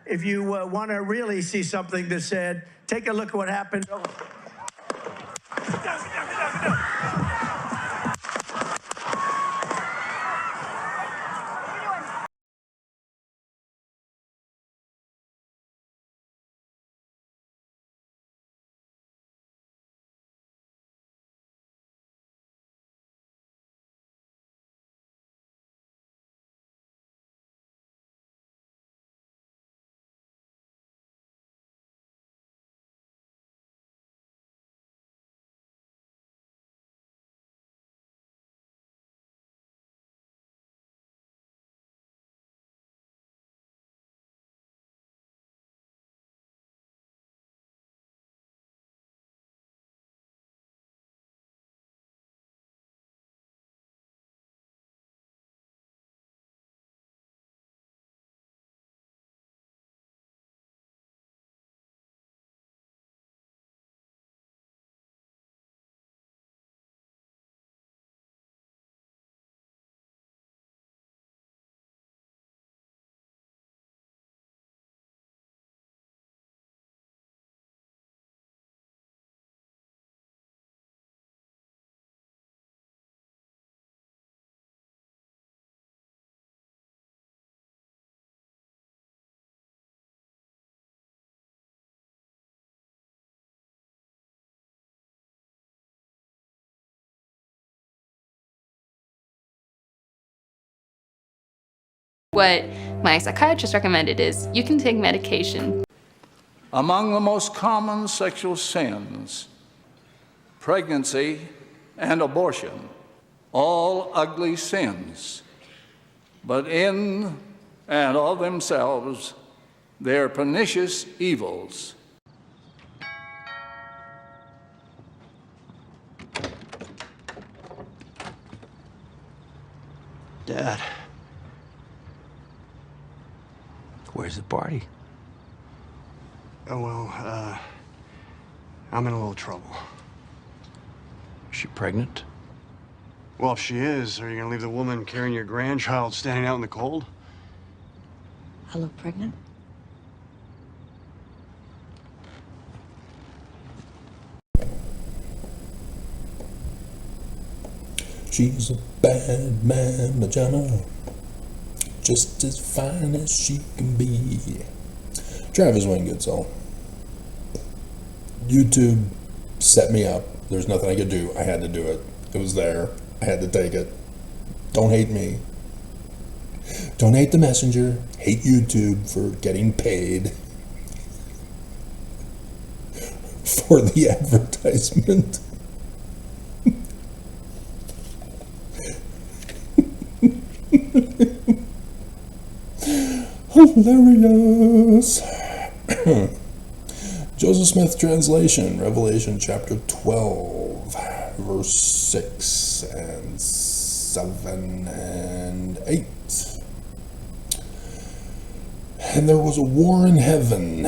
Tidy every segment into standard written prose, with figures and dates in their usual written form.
if you want to really see something that's said, take a look at what happened. What my psychiatrist recommended is you can take medication. Among the most common sexual sins, pregnancy and abortion, all ugly sins, but in and of themselves, they're pernicious evils. Dad. Where's the party? Oh, well, I'm in a little trouble. Is she pregnant? Well, if she is, are you gonna leave the woman carrying your grandchild standing out in the cold? I look pregnant? She's a bad man, Majana, just as fine as she can be. Travis Wingate song. YouTube set me up. There's nothing I could do. I had to do it. It was there. I had to take it. Don't hate me. Don't hate the messenger. Hate YouTube for getting paid for the advertisement. Hilarious. Joseph Smith translation, Revelation chapter 12, verse 6 and 7 and 8. And there was a war in heaven.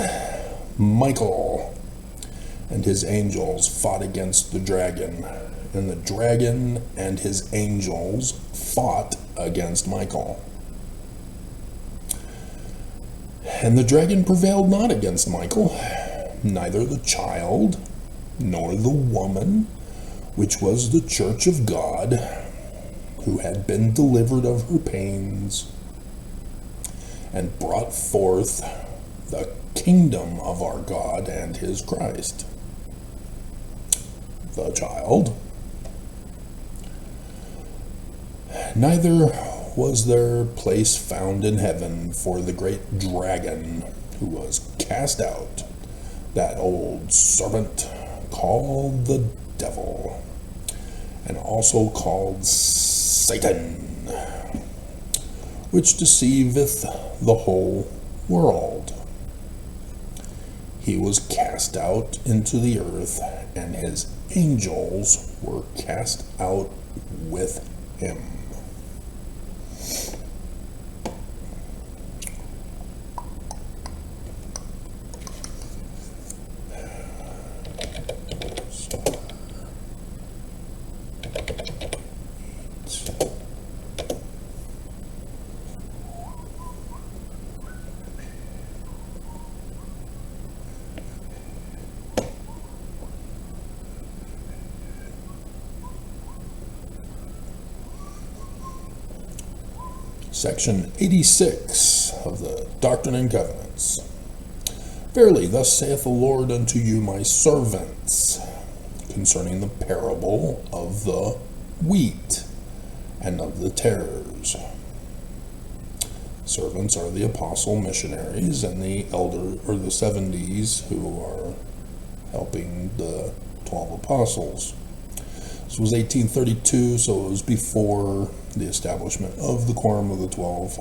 Michael and his angels fought against the dragon, and the dragon and his angels fought against Michael. And the dragon prevailed not against Michael, neither the child, nor the woman, which was the church of God, who had been delivered of her pains, and brought forth the kingdom of our God and his Christ. The child. Neither was there place found in heaven for the great dragon who was cast out, that old serpent called the devil, and also called Satan, which deceiveth the whole world. He was cast out into the earth, and his angels were cast out with him. Section 86 of the Doctrine and Covenants. Verily, thus saith the Lord unto you, my servants, concerning the parable of the wheat and of the tares. Servants are the apostle missionaries and the elder or the 70s who are helping the 12 apostles. This was 1832, so it was before the establishment of the Quorum of the 12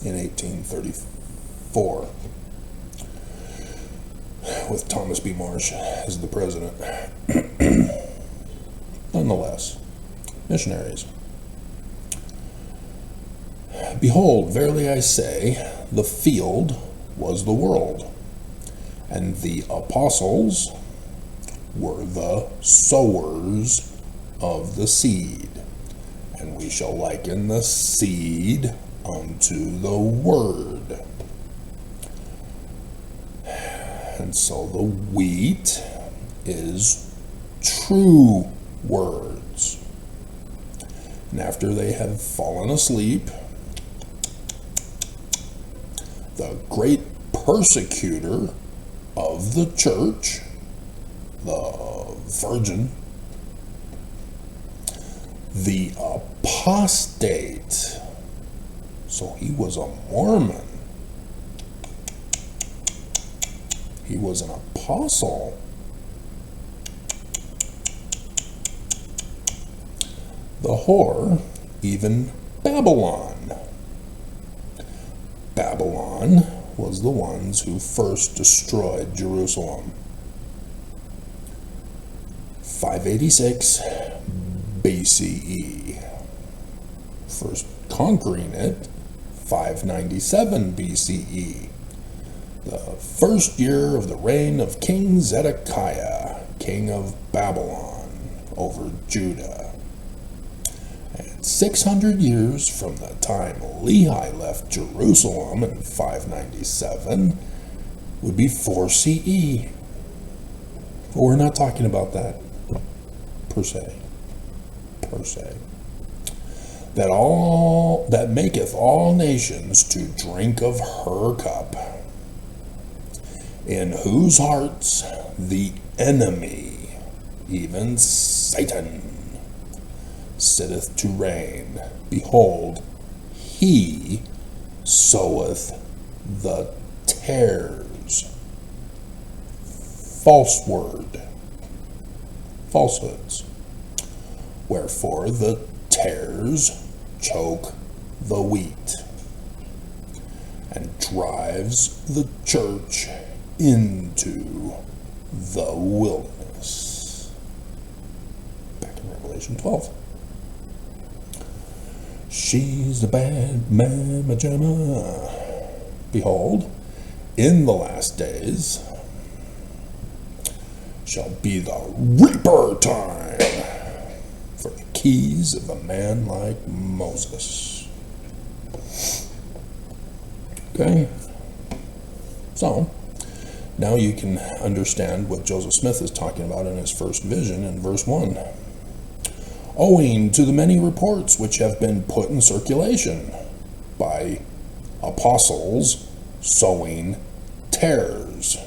in 1834, with Thomas B. Marsh as the president. Nonetheless, missionaries. Behold, verily I say, the field was the world, and the apostles were the sowers of the seed. And we shall liken the seed unto the word. And so the wheat is true words. And after they have fallen asleep, the great persecutor of the church, the virgin, the apostate, so he was a Mormon, he was an apostle, the whore, even Babylon. Babylon was the ones who first destroyed Jerusalem. 586 BCE. First conquering it, 597 BCE. The first year of the reign of King Zedekiah, king of Babylon, over Judah. And 600 years from the time Lehi left Jerusalem in 597 would be 4 CE. But we're not talking about that per se. That maketh all nations to drink of her cup, in whose hearts the enemy, even Satan, sitteth to reign. Behold, he soweth the tares. False word. Falsehoods. Wherefore the tares choke the wheat, and drives the church into the wilderness. Back in Revelation 12. She's the bad mamma jamma. Behold, in the last days shall be the reaper time for the keys of a man like Moses. Okay? So, now you can understand what Joseph Smith is talking about in his first vision in verse 1. Owing to the many reports which have been put in circulation by apostles sowing tares,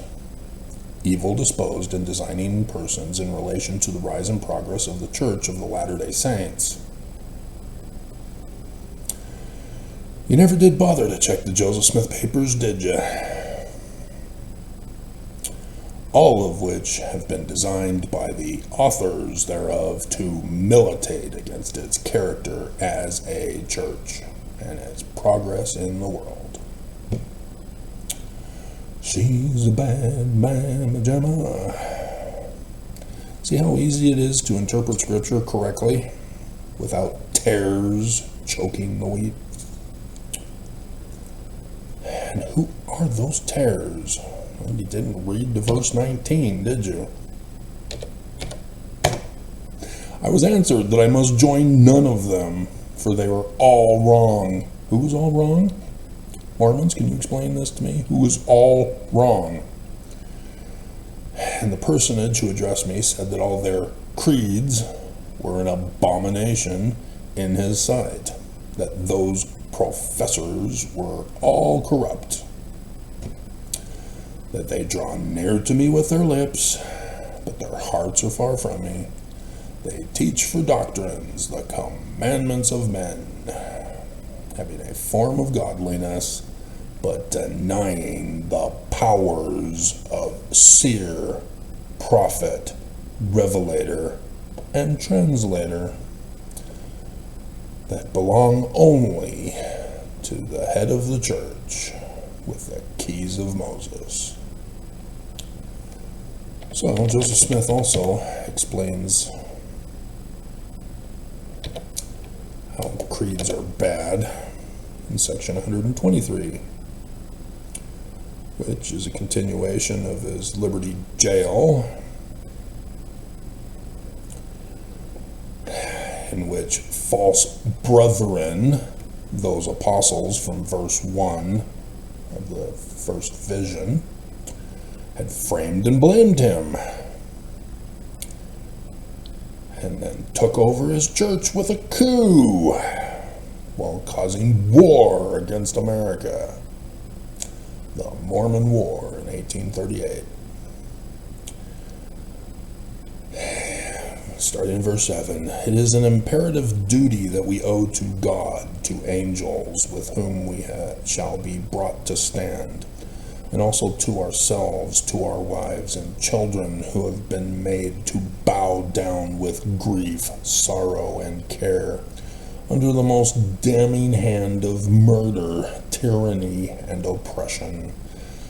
evil disposed and designing persons in relation to the rise and progress of the Church of the Latter-day Saints. You never did bother to check the Joseph Smith papers, did you? All of which have been designed by the authors thereof to militate against its character as a church and its progress in the world. She's a bad mamma jamma. See how easy it is to interpret scripture correctly without tares choking the wheat? And who are those tares? Well, you didn't read to verse 19, did you? I was answered that I must join none of them, for they were all wrong. Who was all wrong? Mormons, can you explain this to me? Who was all wrong? And the personage who addressed me said that all their creeds were an abomination in his sight. that those professors were all corrupt, that they draw near to me with their lips, but their hearts are far from me. They teach for doctrines the commandments of men, having a form of godliness, but denying the powers of seer, prophet, revelator, and translator, that belong only to the head of the church with the keys of Moses. So Joseph Smith also explains how creeds are bad in section 123, which is a continuation of his Liberty Jail, in which false brethren, those apostles from verse 1 of the first vision, had framed and blamed him, and then took over his church with a coup while causing war against America, the Mormon War in 1838. Starting in verse 7, it is an imperative duty that we owe to God, to angels with whom we shall be brought to stand, and also to ourselves, to our wives and children who have been made to bow down with grief, sorrow, and care under the most damning hand of murder, tyranny, and oppression,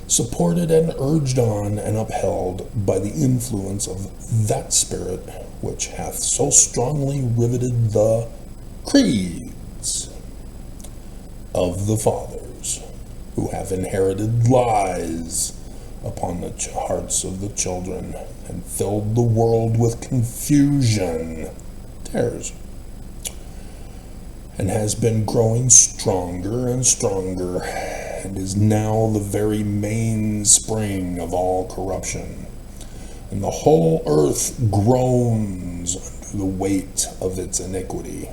supported and urged on and upheld by the influence of that spirit which hath so strongly riveted the creeds of the fathers, who have inherited lies upon the hearts of the children, and filled the world with confusion, tares, and has been growing stronger and stronger, and is now the very mainspring of all corruption. And the whole earth groans under the weight of its iniquity.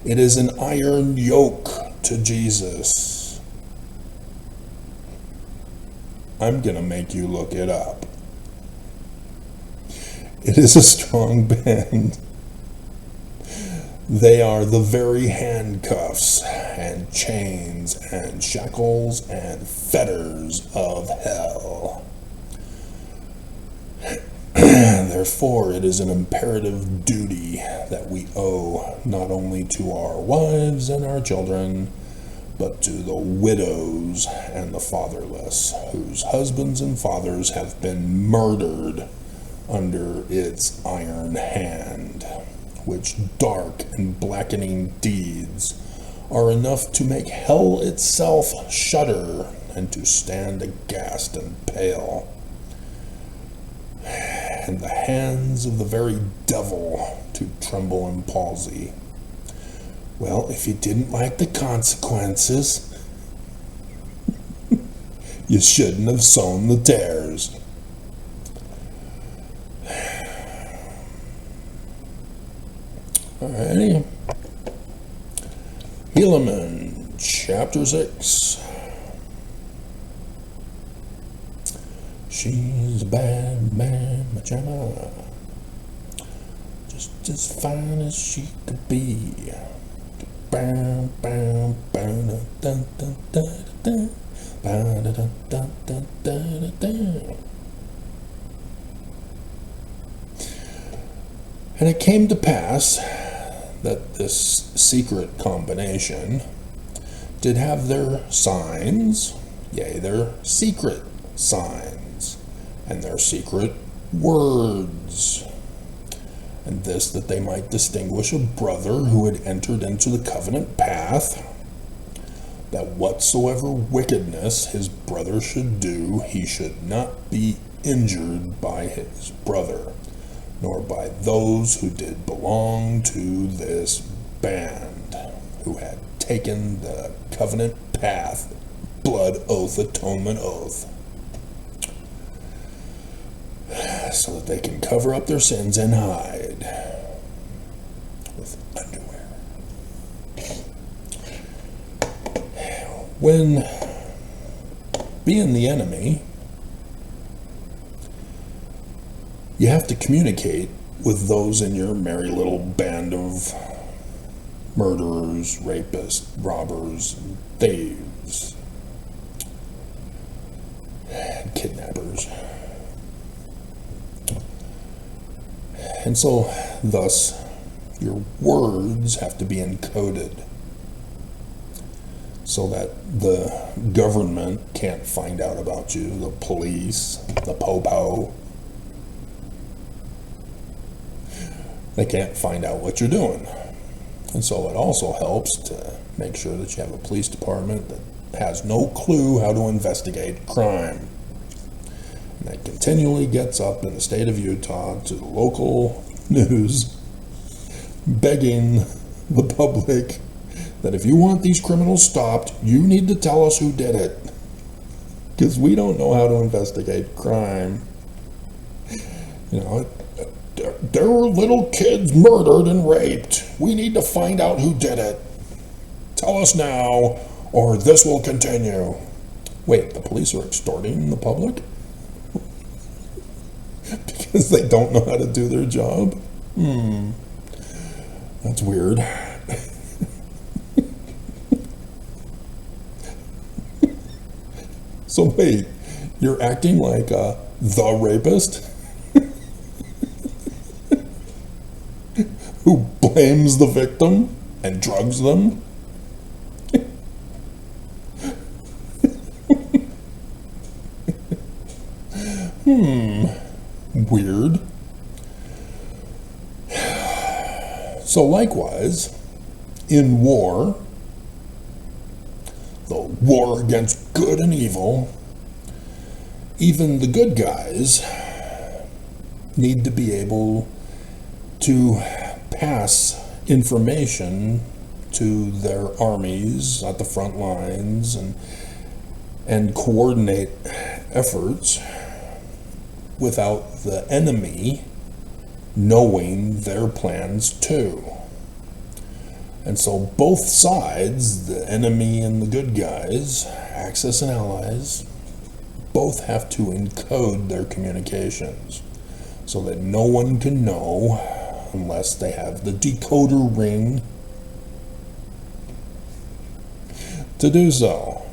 It is an iron yoke to Jesus. I'm going to make you look it up. It is a strong band. They are the very handcuffs and chains and shackles and fetters of hell. Therefore, it is an imperative duty that we owe not only to our wives and our children, but to the widows and the fatherless, whose husbands and fathers have been murdered under its iron hand, which dark and blackening deeds are enough to make hell itself shudder and to stand aghast and pale, and the hands of the very devil to tremble and palsy. Well, if you didn't like the consequences, you shouldn't have sown the tares. Alrighty. Helaman, chapter 6. She's a bad mamma, just as fine as she could be. Bam, bam, bam, dun, dun, dun, dun, dun, dun, dun, dun, dun, dun. And it came to pass that this secret combination did have their signs, yea, their secret signs, and their secret words, and this that they might distinguish a brother who had entered into the covenant path, that whatsoever wickedness his brother should do, he should not be injured by his brother, nor by those who did belong to this band, who had taken the covenant path, blood oath, atonement oath, so that they can cover up their sins and hide with underwear. when being the enemy, you have to communicate with those in your merry little band of murderers, rapists, robbers, thieves, and kidnappers. And so, thus, your words have to be encoded so that the government can't find out about you, the police, the popo. They can't find out what you're doing. And so it also helps to make sure that you have a police department that has no clue how to investigate crime. And that continually gets up in the state of Utah to the local news, begging the public that if you want these criminals stopped, you need to tell us who did it. Because we don't know how to investigate crime. You know, there were little kids murdered and raped. We need to find out who did it. Tell us now, or this will continue. Wait, the police are extorting the public? Because they don't know how to do their job? That's weird. So wait, you're acting like the rapist? Who blames the victim and drugs them? Weird. So likewise, in war, the war against good and evil, even the good guys need to be able to pass information to their armies at the front lines and coordinate efforts without the enemy knowing their plans too. And so both sides, the enemy and the good guys, Axis and allies, both have to encode their communications so that no one can know unless they have the decoder ring to do so.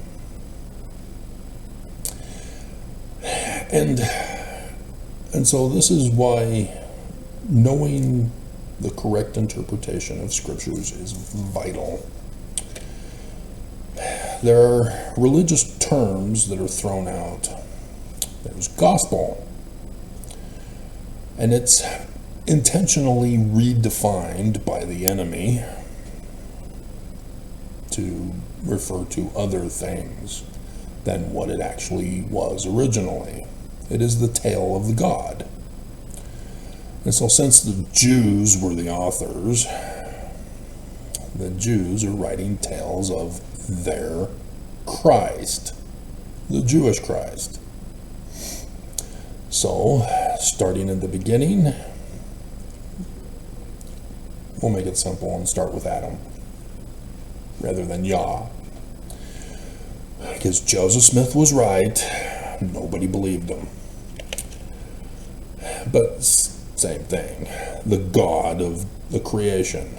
And so this is why knowing the correct interpretation of scriptures is vital. There are religious terms that are thrown out. There's gospel, and it's intentionally redefined by the enemy to refer to other things than what it actually was originally. It is the tale of the God. And so since the Jews were the authors, the Jews are writing tales of their Christ, the Jewish Christ. So, starting in the beginning, we'll make it simple and start with Adam rather than Yah. Because Joseph Smith was right, nobody believed him. But same thing, the God of the creation,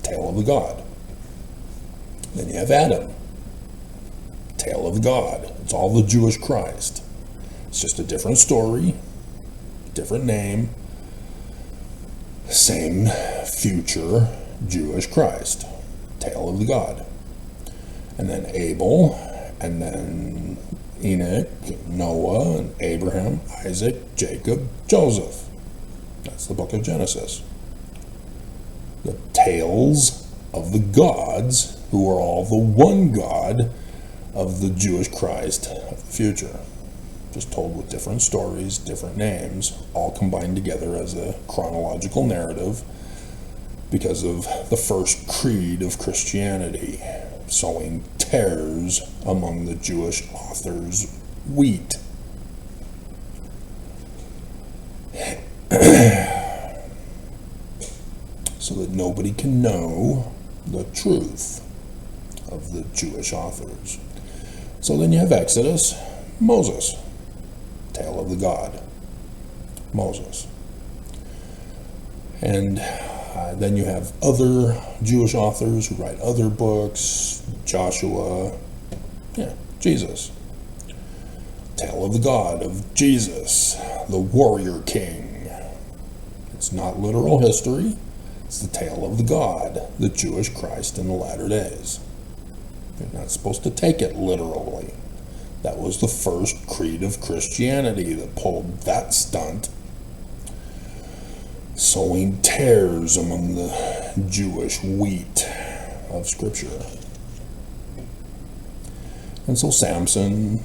tale of the God. Then you have Adam, tale of the God. It's all the Jewish Christ. It's just a different story, different name, same future Jewish Christ, tale of the God. And then Abel, and then Enoch, Noah, and Abraham, Isaac, Jacob, Joseph. That's the book of Genesis. The tales of the gods, who are all the one God of the Jewish Christ of the future. Just told with different stories, different names, all combined together as a chronological narrative because of the first creed of Christianity, sowing tares among the Jewish authors' wheat. So that nobody can know the truth of the Jewish authors. So then you have Exodus, Moses, tale of the God, Moses. And then you have other Jewish authors who write other books, Joshua, Jesus. Tale of the God of Jesus, the warrior king. It's not literal history. It's the tale of the God, the Jewish Christ in the latter days. You're not supposed to take it literally. That was the first creed of Christianity that pulled that stunt, sowing tares among the Jewish wheat of Scripture. And so Samson,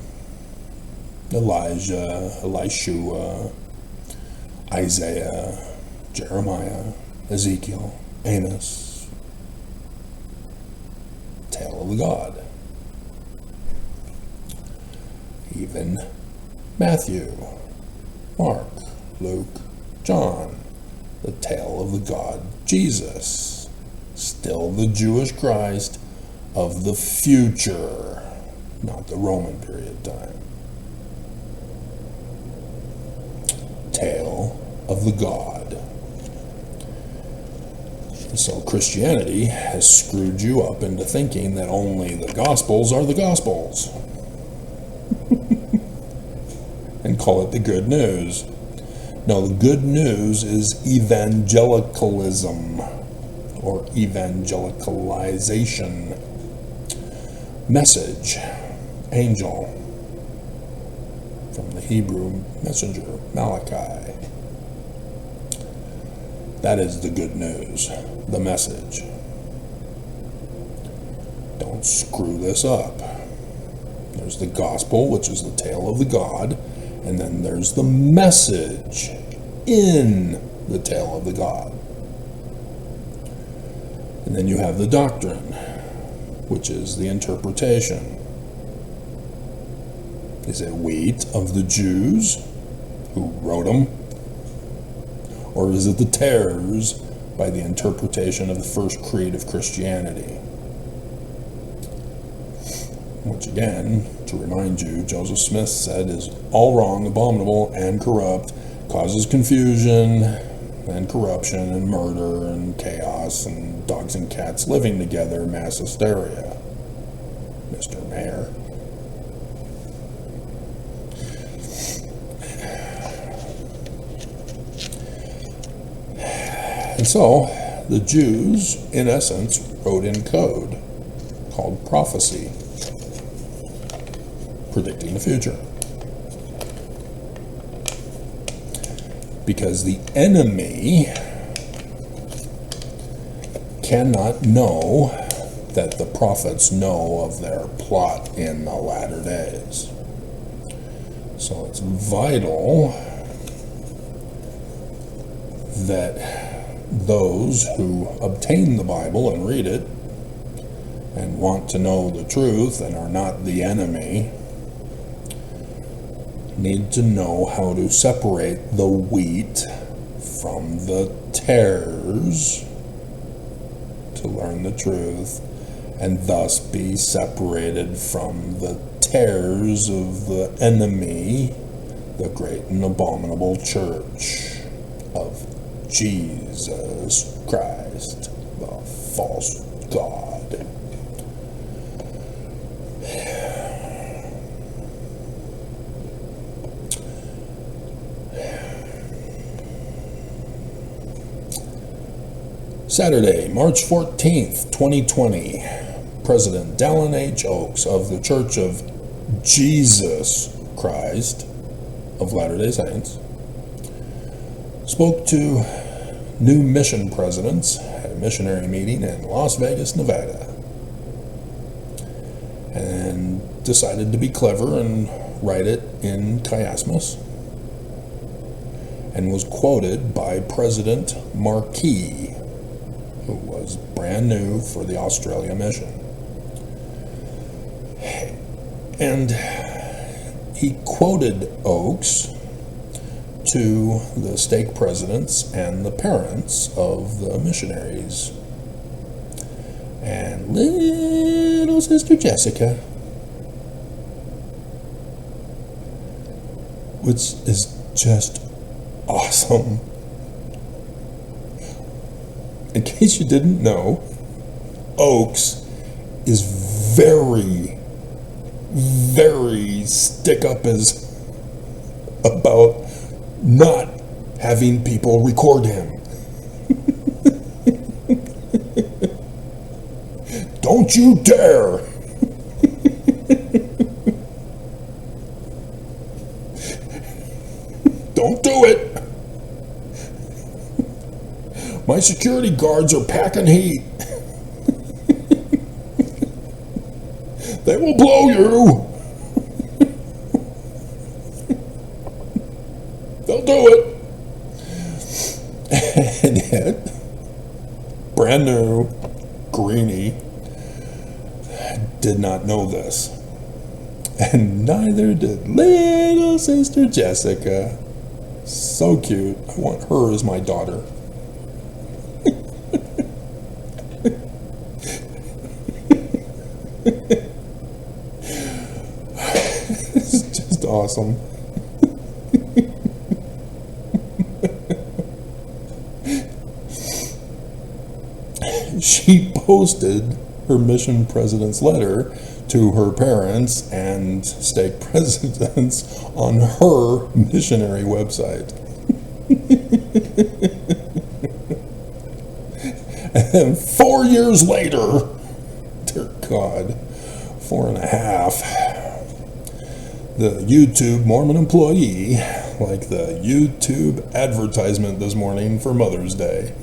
Elijah, Elishua, Isaiah, Jeremiah, Ezekiel, Amos, tale of the God. Even Matthew, Mark, Luke, John, the tale of the God Jesus, still the Jewish Christ of the future, not the Roman period time. Tale of the God. So Christianity has screwed you up into thinking that only the Gospels are the Gospels. And call it the good news. No, the good news is evangelicalism or evangelicalization. Message, angel, from the Hebrew messenger, Malachi. That is the good news, the message. Don't screw this up. There's the gospel, which is the tale of the God, and then there's the message in the tale of the God. And then you have the doctrine, which is the interpretation. Is it wheat of the Jews who wrote them? Or is it the tares by the interpretation of the first creed of Christianity? Which again, to remind you, Joseph Smith said is all wrong, abominable, and corrupt, causes confusion and corruption and murder and chaos and dogs and cats living together, mass hysteria. Mr. Mayor. And so, the Jews, in essence, wrote in code called prophecy, predicting the future. Because the enemy cannot know that the prophets know of their plot in the latter days. So it's vital that those who obtain the Bible and read it and want to know the truth and are not the enemy need to know how to separate the wheat from the tares to learn the truth and thus be separated from the tares of the enemy, the great and abominable church of Jesus Christ, the false God. Saturday, March 14th, 2020, President Dallin H. Oaks of the Church of Jesus Christ of Latter-day Saints spoke to new mission presidents at a missionary meeting in Las Vegas, Nevada, and decided to be clever and write it in chiasmus, and was quoted by President Marquis, who was brand new for the Australia mission. And he quoted Oaks to the stake presidents and the parents of the missionaries. and little Sister Jessica, which is just awesome. In case you didn't know, Oaks is very, very stick-up-as about not having people record him. Don't you dare! Don't do it! My security guards are packing heat. They will blow you! They'll do it! And yet, brand new, Greenie did not know this. And neither did little Sister Jessica. So cute. I want her as my daughter. It's just awesome. She posted her mission president's letter to her parents and stake presidents on her missionary website. And then 4 years later, dear God, 4.5, the YouTube Mormon employee, like the YouTube advertisement this morning for Mother's Day.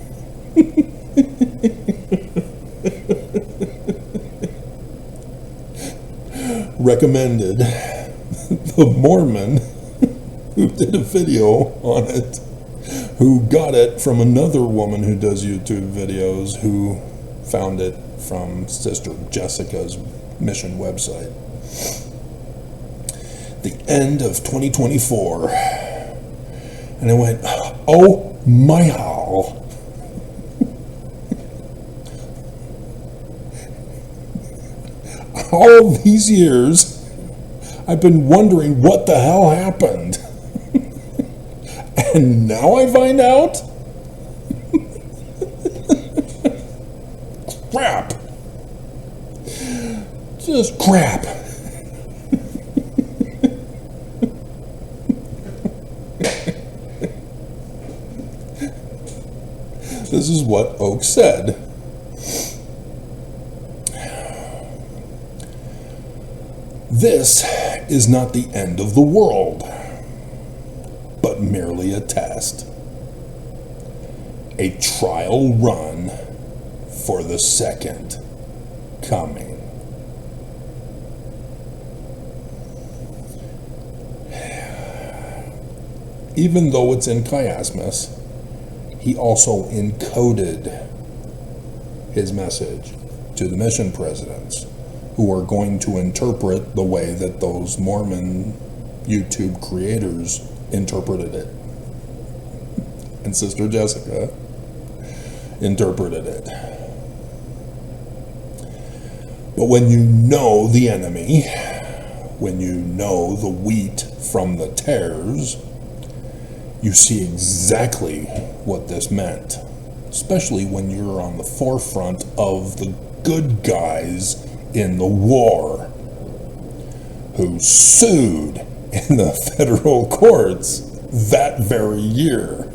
Recommended the Mormon who did a video on it, who got it from another woman who does YouTube videos, who found it from Sister Jessica's mission website. The end of 2024. And I went, oh my how. All these years, I've been wondering what the hell happened. And now I find out? Crap. Just crap. This is what Oak said. This is not the end of the world, but merely a test. A trial run for the second coming. Even though it's in chiasmus, he also encoded his message to the mission presidents, who are going to interpret the way that those Mormon YouTube creators interpreted it. And Sister Jessica interpreted it. But when you know the enemy, when you know the wheat from the tares, you see exactly what this meant, especially when you're on the forefront of the good guys in the war, who sued in the federal courts that very year.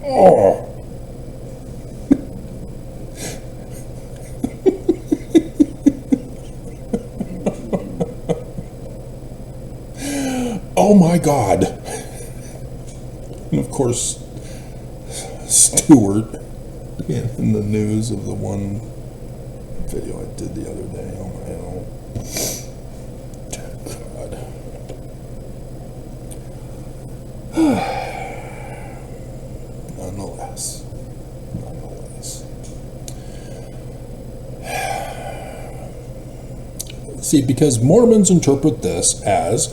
Oh. Oh my God. And of course, Stewart in the news of the one video I did the other day. Oh my God. Nonetheless. See, because Mormons interpret this as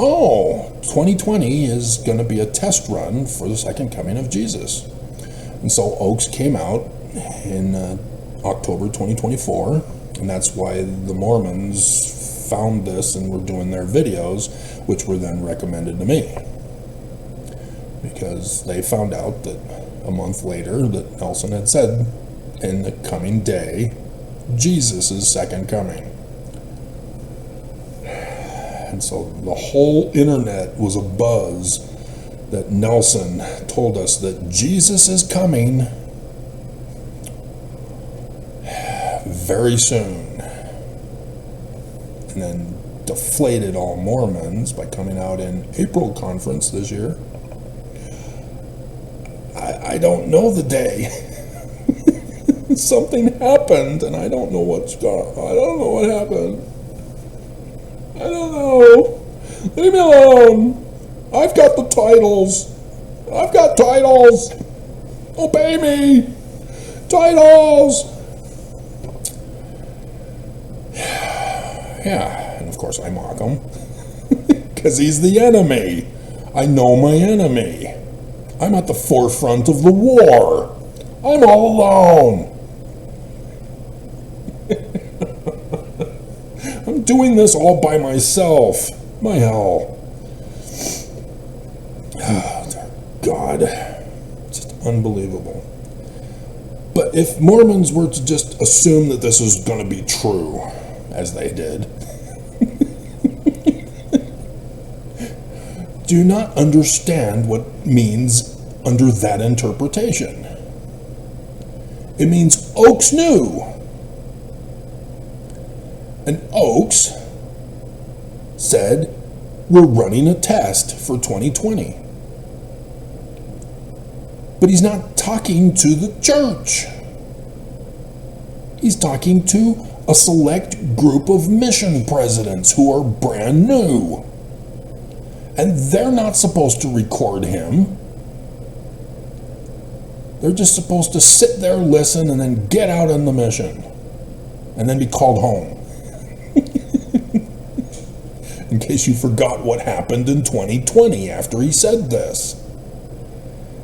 oh, 2020 is going to be a test run for the second coming of Jesus. And so Oaks came out in October 2024, and that's why the Mormons found this and were doing their videos, which were then recommended to me. Because they found out that a month later that Nelson had said, in the coming day, Jesus' second coming. And so the whole internet was abuzz that Nelson told us that Jesus is coming very soon. And then deflated all Mormons by coming out in April conference this year. I don't know the day. Something happened, and I don't know what's gone. I don't know what happened. I don't know. Leave me alone. I've got the titles. I've got titles. Obey me. Titles. Yeah, and of course I mock him. Because he's the enemy. I know my enemy. I'm at the forefront of the war. I'm all alone. I'm doing this all by myself. My hell. Oh, God. Just unbelievable. But if Mormons were to just assume that this is going to be true, as they did, do not understand what means under that interpretation. It means Oaks knew. And Oaks said, we're running a test for 2020. But he's not talking to the church. He's talking to a select group of mission presidents who are brand new. And they're not supposed to record him. They're just supposed to sit there, listen, and then get out on the mission. And then be called home. In case you forgot what happened in 2020 after he said this.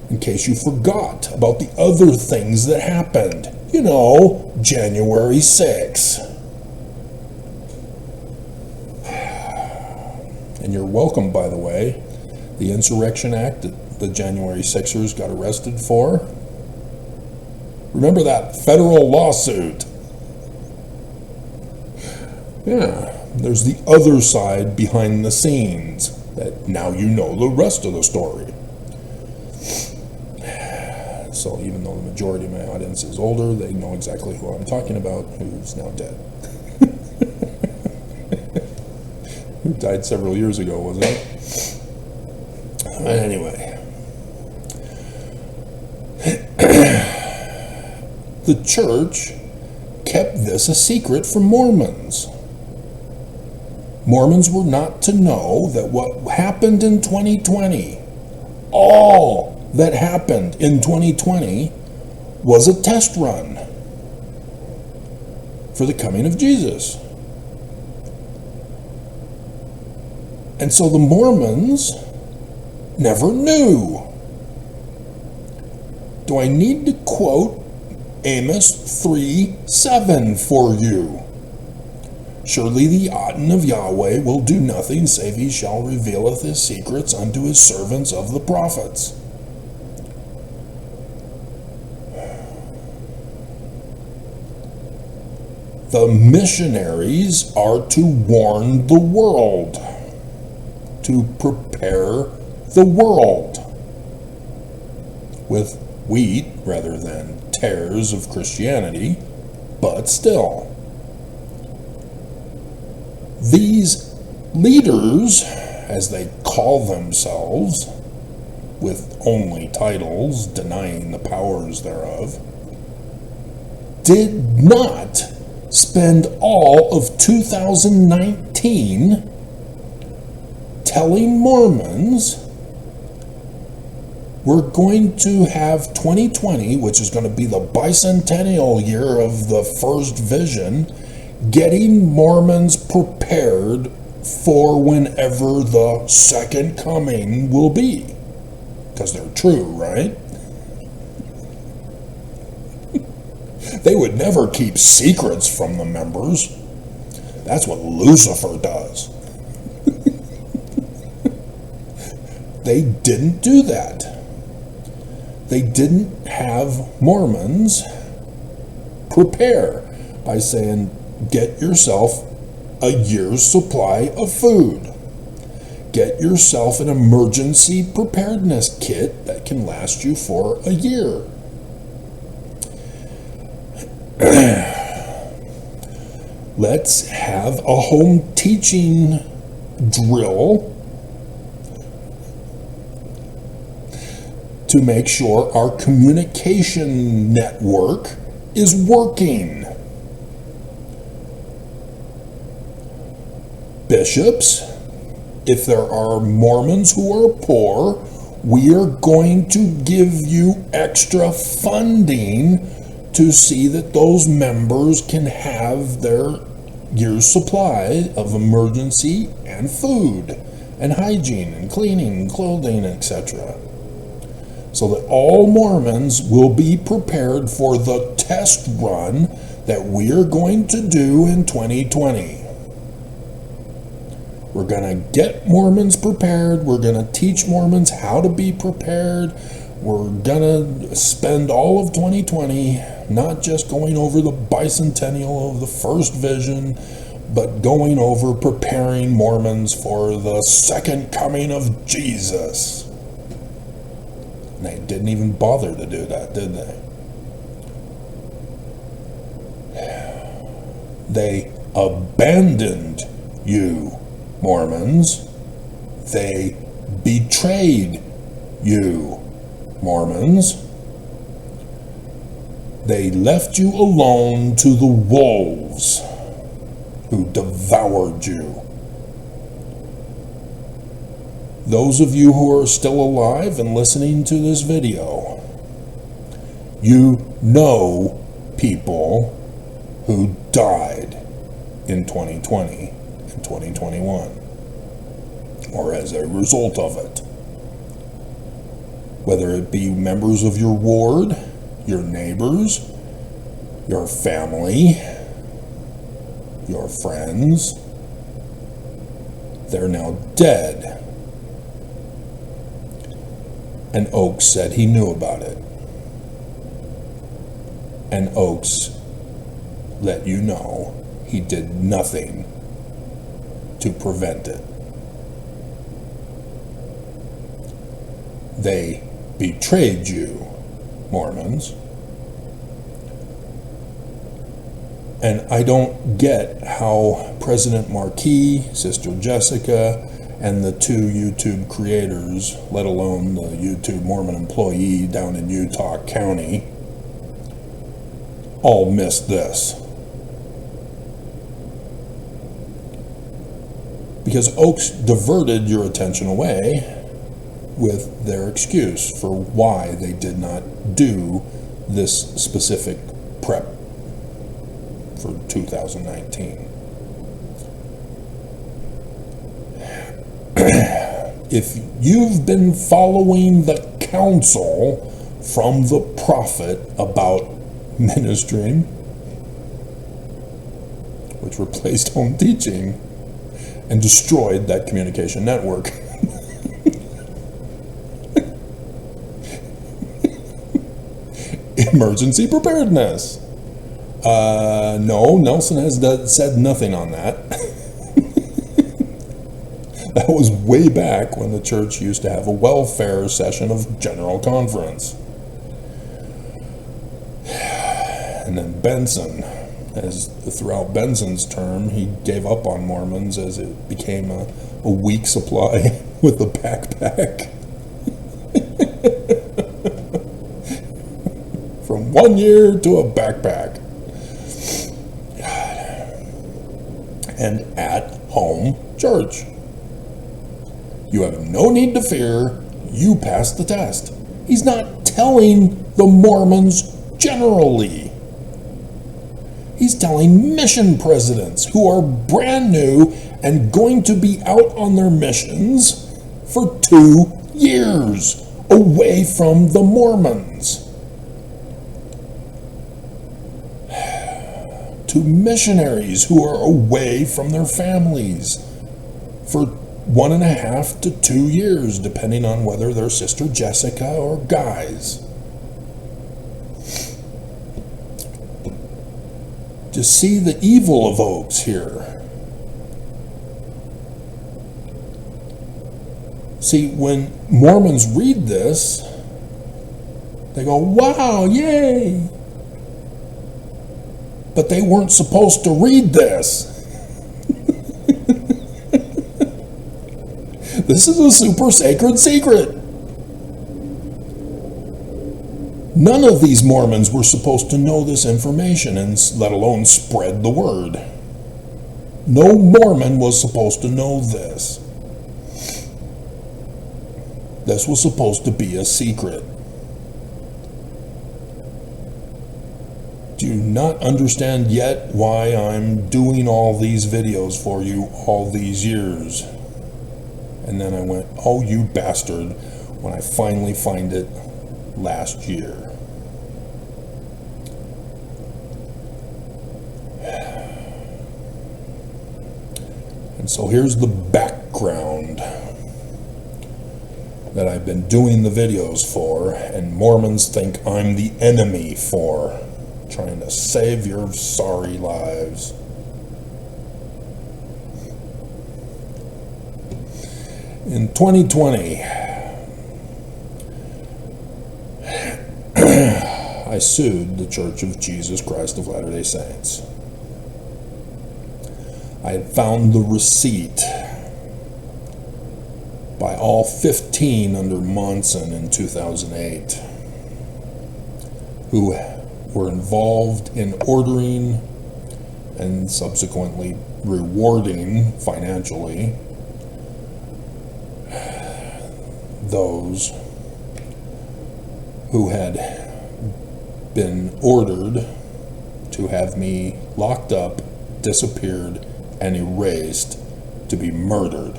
In case you forgot about the other things that happened. You know, January 6th. And you're welcome, by the way. The Insurrection Act that the January 6ers got arrested for. Remember that federal lawsuit? Yeah, there's the other side behind the scenes that now you know the rest of the story. So even though the majority of my audience is older, they know exactly who I'm talking about, who's now dead. Who died several years ago, wasn't it? Anyway. The church kept this a secret from Mormons. Mormons were not to know that what happened in 2020, all that happened in 2020, was a test run for the coming of Jesus. And so the Mormons never knew. Do I need to quote Amos 3:7 for you? Surely the Aten of Yahweh will do nothing save he shall revealeth his secrets unto his servants of the prophets. The missionaries are to warn the world, to prepare the world with wheat rather than tares of Christianity, but still. These leaders, as they call themselves, with only titles, denying the powers thereof, did not spend all of 2019 telling Mormons we're going to have 2020, which is going to be the bicentennial year of the first vision, getting Mormons prepared for whenever the second coming will be. Because they're true, right? They would never keep secrets from the members. That's what Lucifer does. They didn't do that. They didn't have Mormons prepare by saying, get yourself a year's supply of food. Get yourself an emergency preparedness kit that can last you for a year. Let's have a home teaching drill to make sure our communication network is working. Bishops, if there are Mormons who are poor, we are going to give you extra funding to see that those members can have their year's supply of emergency and food and hygiene and cleaning and clothing, etc. So that all Mormons will be prepared for the test run that we are going to do in 2020. We're going to get Mormons prepared. We're going to teach Mormons how to be prepared. We're going to spend all of 2020 not just going over the bicentennial of the first vision, but going over preparing Mormons for the second coming of Jesus. And they didn't even bother to do that, did they? They abandoned you, Mormons. They betrayed you, Mormons. They left you alone to the wolves who devoured you. Those of you who are still alive and listening to this video, you know people who died in 2020 and 2021, or as a result of it. Whether it be members of your ward, your neighbors, your family, your friends, they're now dead. And Oakes said he knew about it. And Oakes let you know he did nothing to prevent it. They betrayed you, Mormons. And I don't get how President Marquis, Sister Jessica, and the two YouTube creators, let alone the YouTube Mormon employee down in Utah County, all missed this. Because Oakes diverted your attention away with their excuse for why they did not do this specific prep for 2019. If you've been following the counsel from the prophet about ministering, which replaced home teaching and destroyed that communication network, emergency preparedness. No, Nelson has said nothing on that. That was way back when the church used to have a welfare session of general conference. And then Benson, throughout Benson's term, he gave up on Mormons as it became a weak supply with a backpack. From 1 year to a backpack. And at home church. You have no need to fear, you passed the test. He's not telling the Mormons generally. He's telling mission presidents who are brand new and going to be out on their missions for 2 years away from the Mormons. To missionaries who are away from their families for 1.5 to 2 years, depending on whether they're Sister Jessica or guys. To see the evil evokes here. See, when Mormons read this, they go, wow, yay! But they weren't supposed to read this. This is a super sacred secret. None of these Mormons were supposed to know this information, and let alone spread the word. No Mormon was supposed to know this. This was supposed to be a secret. Do not understand yet why I'm doing all these videos for you all these years. And then I went, oh, you bastard, when I finally find it last year. And so here's the background that I've been doing the videos for, and Mormons think I'm the enemy for, trying to save your sorry lives. In 2020, I sued the Church of Jesus Christ of Latter-day Saints. I had found the receipt by all 15 under Monson in 2008 who were involved in ordering and subsequently rewarding financially those who had been ordered to have me locked up, disappeared, and erased to be murdered.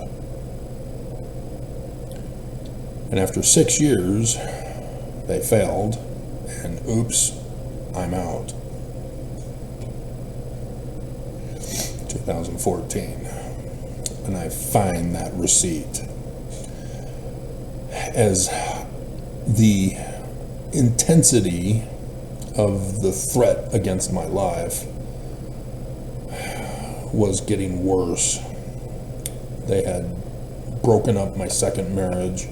And after 6 years, they failed, and oops, I'm out. 2014. And I find that receipt. As the intensity of the threat against my life was getting worse. They had broken up my second marriage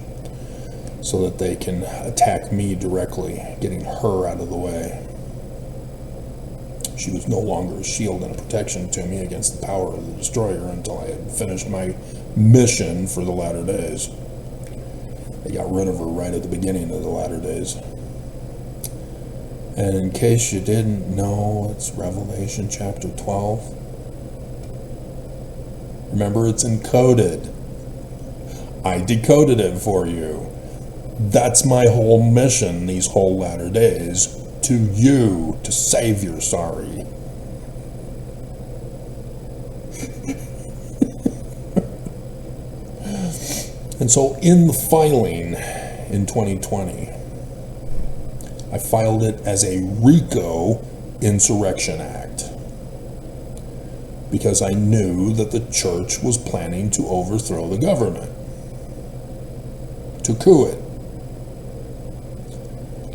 so that they can attack me directly, getting her out of the way. She was no longer a shield and a protection to me against the power of the destroyer until I had finished my mission for the latter days. They got rid of her right at the beginning of the latter days. And in case you didn't know, it's Revelation chapter 12. Remember, it's encoded. I decoded it for you. That's my whole mission these whole latter days. To you, to save your sorry. And so in the filing in 2020, I filed it as a RICO Insurrection Act because I knew that the church was planning to overthrow the government, to coup it.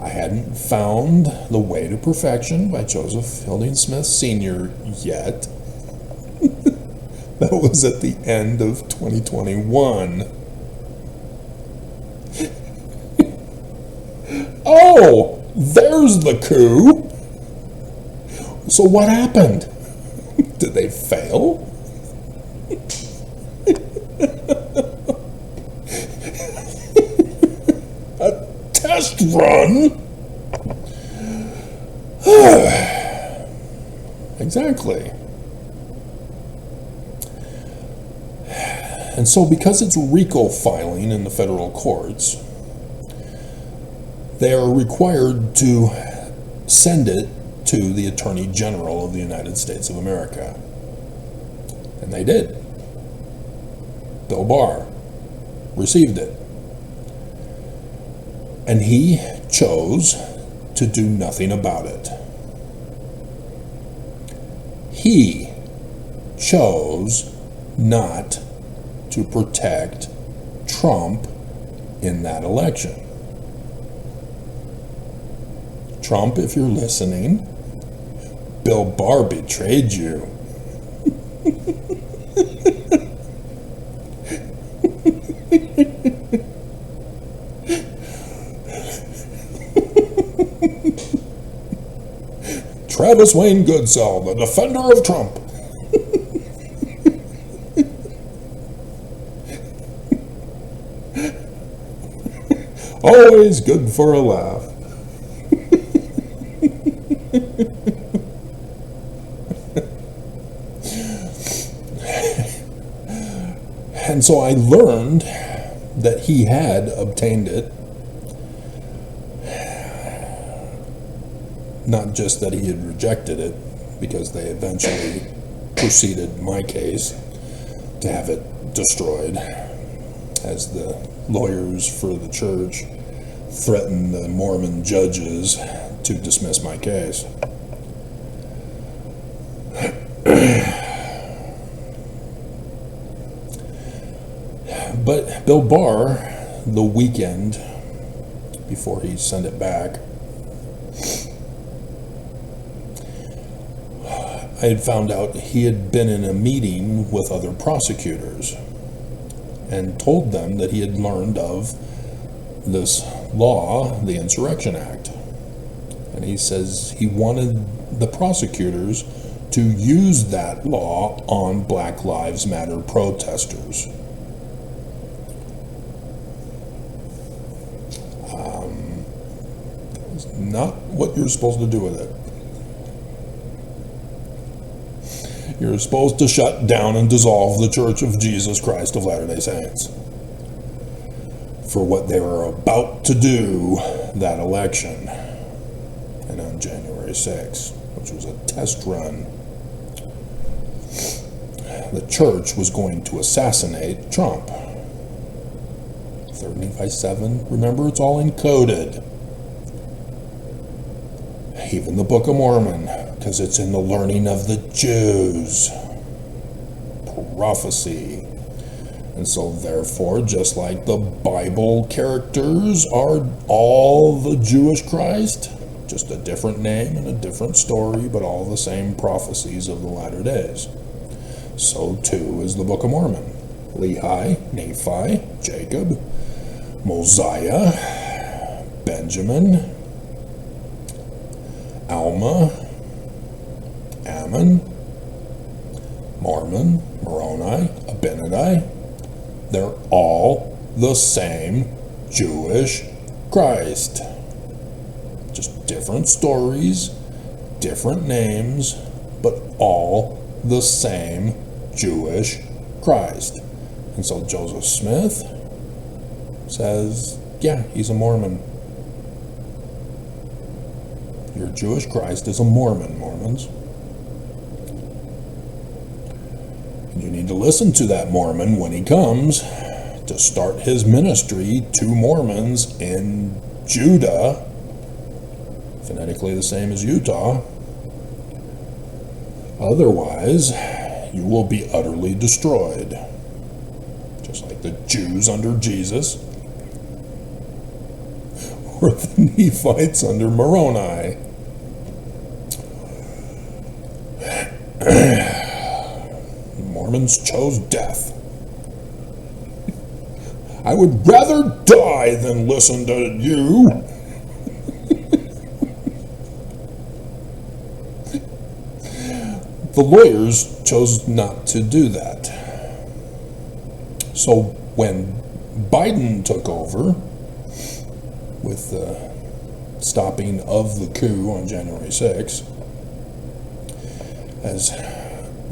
I hadn't found The Way to Perfection by Joseph Fielding Smith Sr. yet. That was at the end of 2021. Oh, there's the coup. So what happened? Did they fail? A test run? Exactly. And so because it's RICO filing in the federal courts, they are required to send it to the Attorney General of the United States of America. And they did. Bill Barr, received it. And he chose to do nothing about it. He chose not to protect Trump in that election. Trump, if you're listening, Bill Barr betrayed you. Travis Wayne Goodsell, the defender of Trump. Always good for a laugh. And so I learned that he had obtained it. Not just that he had rejected it, because they eventually proceeded my case to have it destroyed, as the lawyers for the church threatened the Mormon judges to dismiss my case. But Bill Barr, the weekend before he sent it back, I had found out he had been in a meeting with other prosecutors and told them that he had learned of this law, the Insurrection Act. And he says he wanted the prosecutors to use that law on Black Lives Matter protesters. That's not what you're supposed to do with it. You're supposed to shut down and dissolve the Church of Jesus Christ of Latter-day Saints for what they were about to do that election, and on January 6th, which was a test run. The church was going to assassinate Trump. 3 Nephi 7, remember, it's all encoded. Even the Book of Mormon, because it's in the learning of the Jews. Prophecy. And so therefore, just like the Bible characters are all the Jewish Christ, just a different name and a different story, but all the same prophecies of the latter days. So too is the Book of Mormon. Lehi, Nephi, Jacob, Mosiah, Benjamin, Alma, Ammon, Mormon, Moroni, Abinadi. They're all the same Jewish Christ. Just different stories, different names, but all the same Jewish Christ. And so Joseph Smith says, yeah, he's a Mormon. Your Jewish Christ is a Mormon, Mormons. And you need to listen to that Mormon when he comes to start his ministry to Mormons in Judah, phonetically the same as Utah. Otherwise, you will be utterly destroyed. Just like the Jews under Jesus, or the Nephites under Moroni. Mormons chose death. I would rather die than listen to you. The lawyers chose not to do that. So when Biden took over with the stopping of the coup on January 6th, as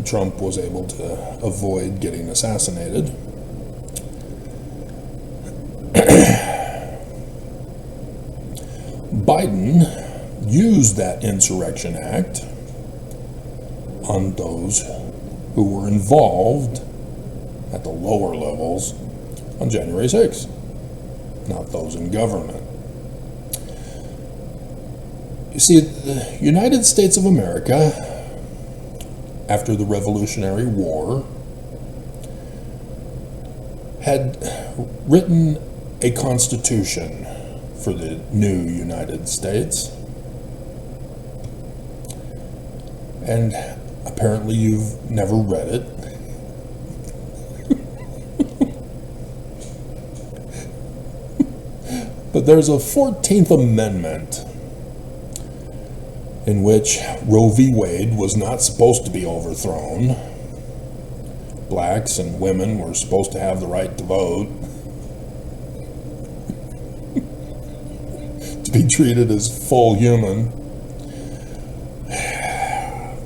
Trump was able to avoid getting assassinated, Biden used that Insurrection Act on those who were involved at the lower levels on January 6th, not those in government. You see, the United States of America, after the Revolutionary War, had written a constitution for the new United States. And apparently you've never read it. But there's a 14th Amendment in which Roe v. Wade was not supposed to be overthrown. Blacks and women were supposed to have the right to vote, to be treated as full human.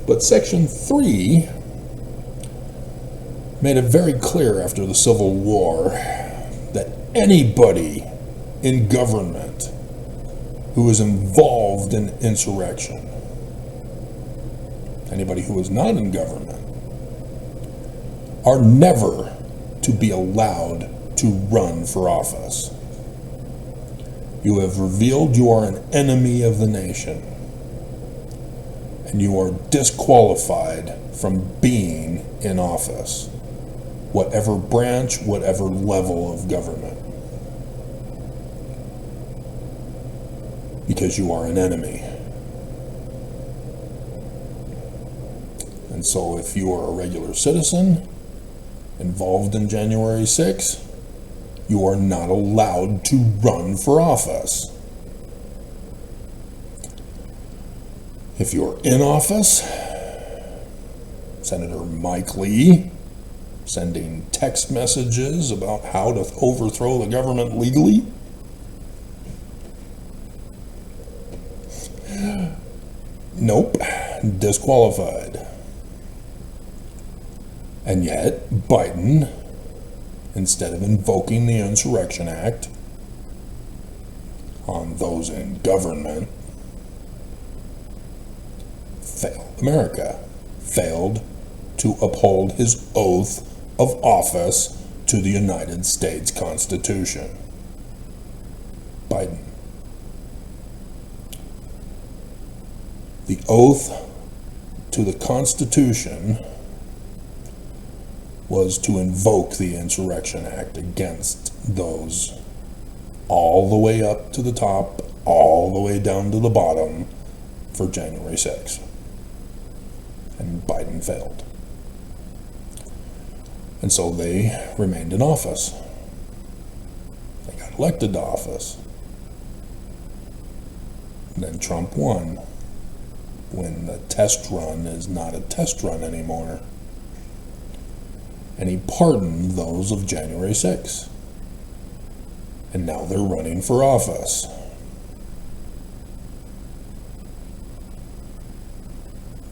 But Section 3 made it very clear after the Civil War that anybody in government who is involved in insurrection, anybody who is not in government, are never to be allowed to run for office. You have revealed you are an enemy of the nation, and you are disqualified from being in office, whatever branch, whatever level of government, because you are an enemy. And so if you are a regular citizen involved in January 6th, you are not allowed to run for office. If you're in office, Senator Mike Lee sending text messages about how to overthrow the government legally, nope, disqualified. And yet, Biden, instead of invoking the Insurrection Act on those in government, failed America, failed to uphold his oath of office to the United States Constitution. Biden. The oath to the Constitution was to invoke the Insurrection Act against those all the way up to the top, all the way down to the bottom for January 6th. And Biden failed. And so they remained in office. They got elected to office. And then Trump won, when the test run is not a test run anymore. And he pardoned those of January 6th. And now they're running for office.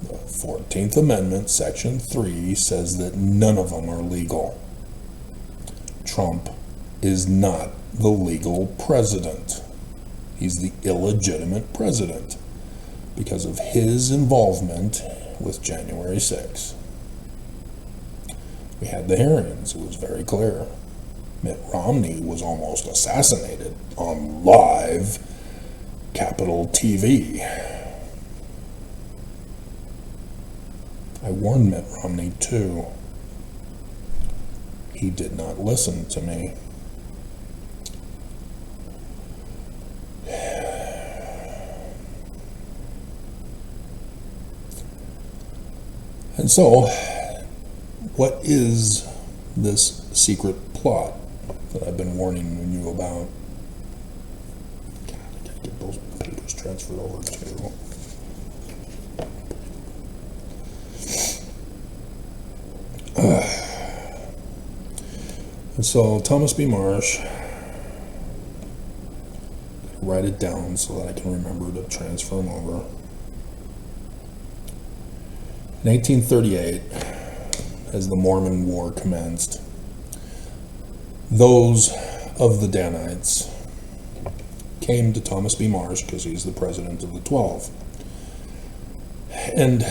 The 14th Amendment, Section 3, says that none of them are legal. Trump is not the legal president. He's the illegitimate president because of his involvement with January 6th. We had the hearings. It was very clear. Mitt Romney was almost assassinated on live Capitol TV. I warned Mitt Romney too. He did not listen to me. And so, what is this secret plot that I've been warning you about? God, I gotta get those papers transferred over too. And so Thomas B. Marsh, write it down so that I can remember to transfer them over. In 1838, as the Mormon War commenced, those of the Danites came to Thomas B. Marsh, because he's the president of the 12, and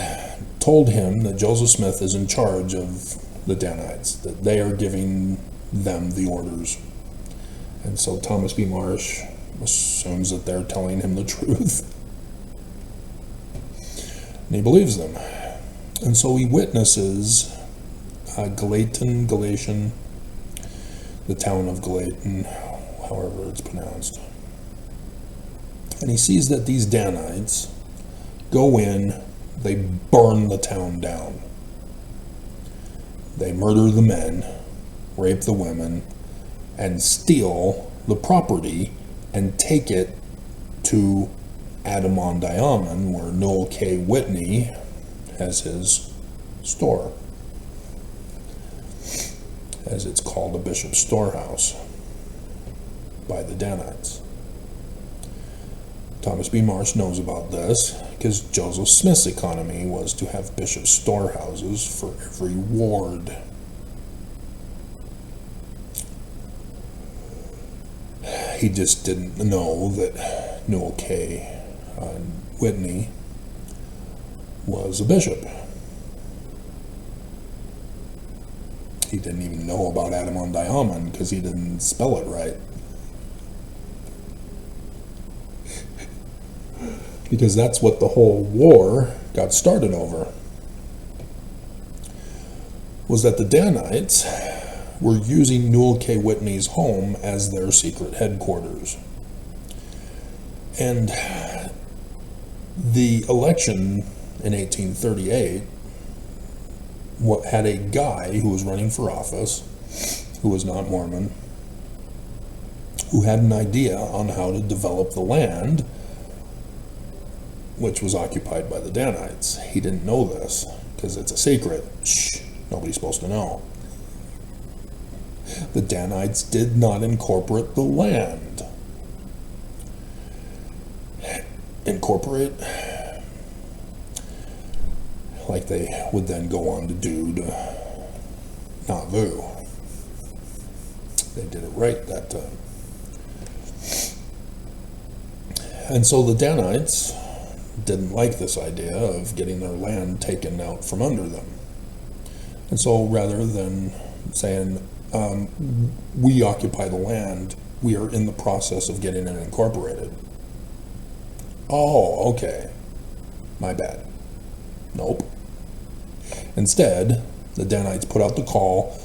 told him that Joseph Smith is in charge of the Danites, that they are giving them the orders. And so Thomas B. Marsh assumes that they're telling him the truth. And he believes them. And so he witnesses Galatian, the town of Galatian, however it's pronounced. And he sees that these Danites go in, they burn the town down. They murder the men, rape the women, and steal the property and take it to Adam-on-Diamond, where Noel K. Whitney has his store, as it's called, a bishop's storehouse by the Danites. Thomas B. Marsh knows about this because Joseph Smith's economy was to have bishop storehouses for every ward. He just didn't know that Noel K. Whitney was a bishop. He didn't even know about Adam-on-Diamond because he didn't spell it right. Because that's what the whole war got started over, was that the Danites were using Noel K. Whitney's home as their secret headquarters. And the election in 1838 had a guy who was running for office, who was not Mormon, who had an idea on how to develop the land, which was occupied by the Danites. He didn't know this because it's a secret. Shh, nobody's supposed to know. The Danites did not incorporate the land. Incorporate, like they would then go on to do to Nauvoo. They did it right that time. And so the Danites didn't like this idea of getting their land taken out from under them. And so rather than saying, we occupy the land, we are in the process of getting it incorporated. Oh, okay. My bad. Nope. Instead, the Danites put out the call.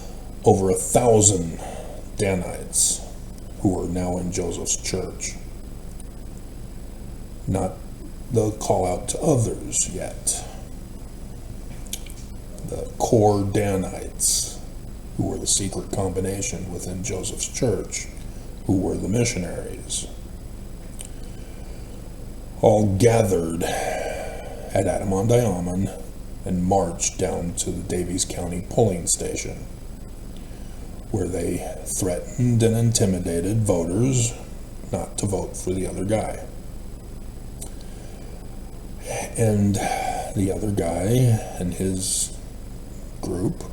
Over 1,000 Danites who are now in Joseph's church. Not the call out to others yet. The core Danites, who were the secret combination within Joseph's church, who were the missionaries, all gathered at Adam-on-Diamond and marched down to the Daviess County polling station, where they threatened and intimidated voters not to vote for the other guy. And the other guy and his group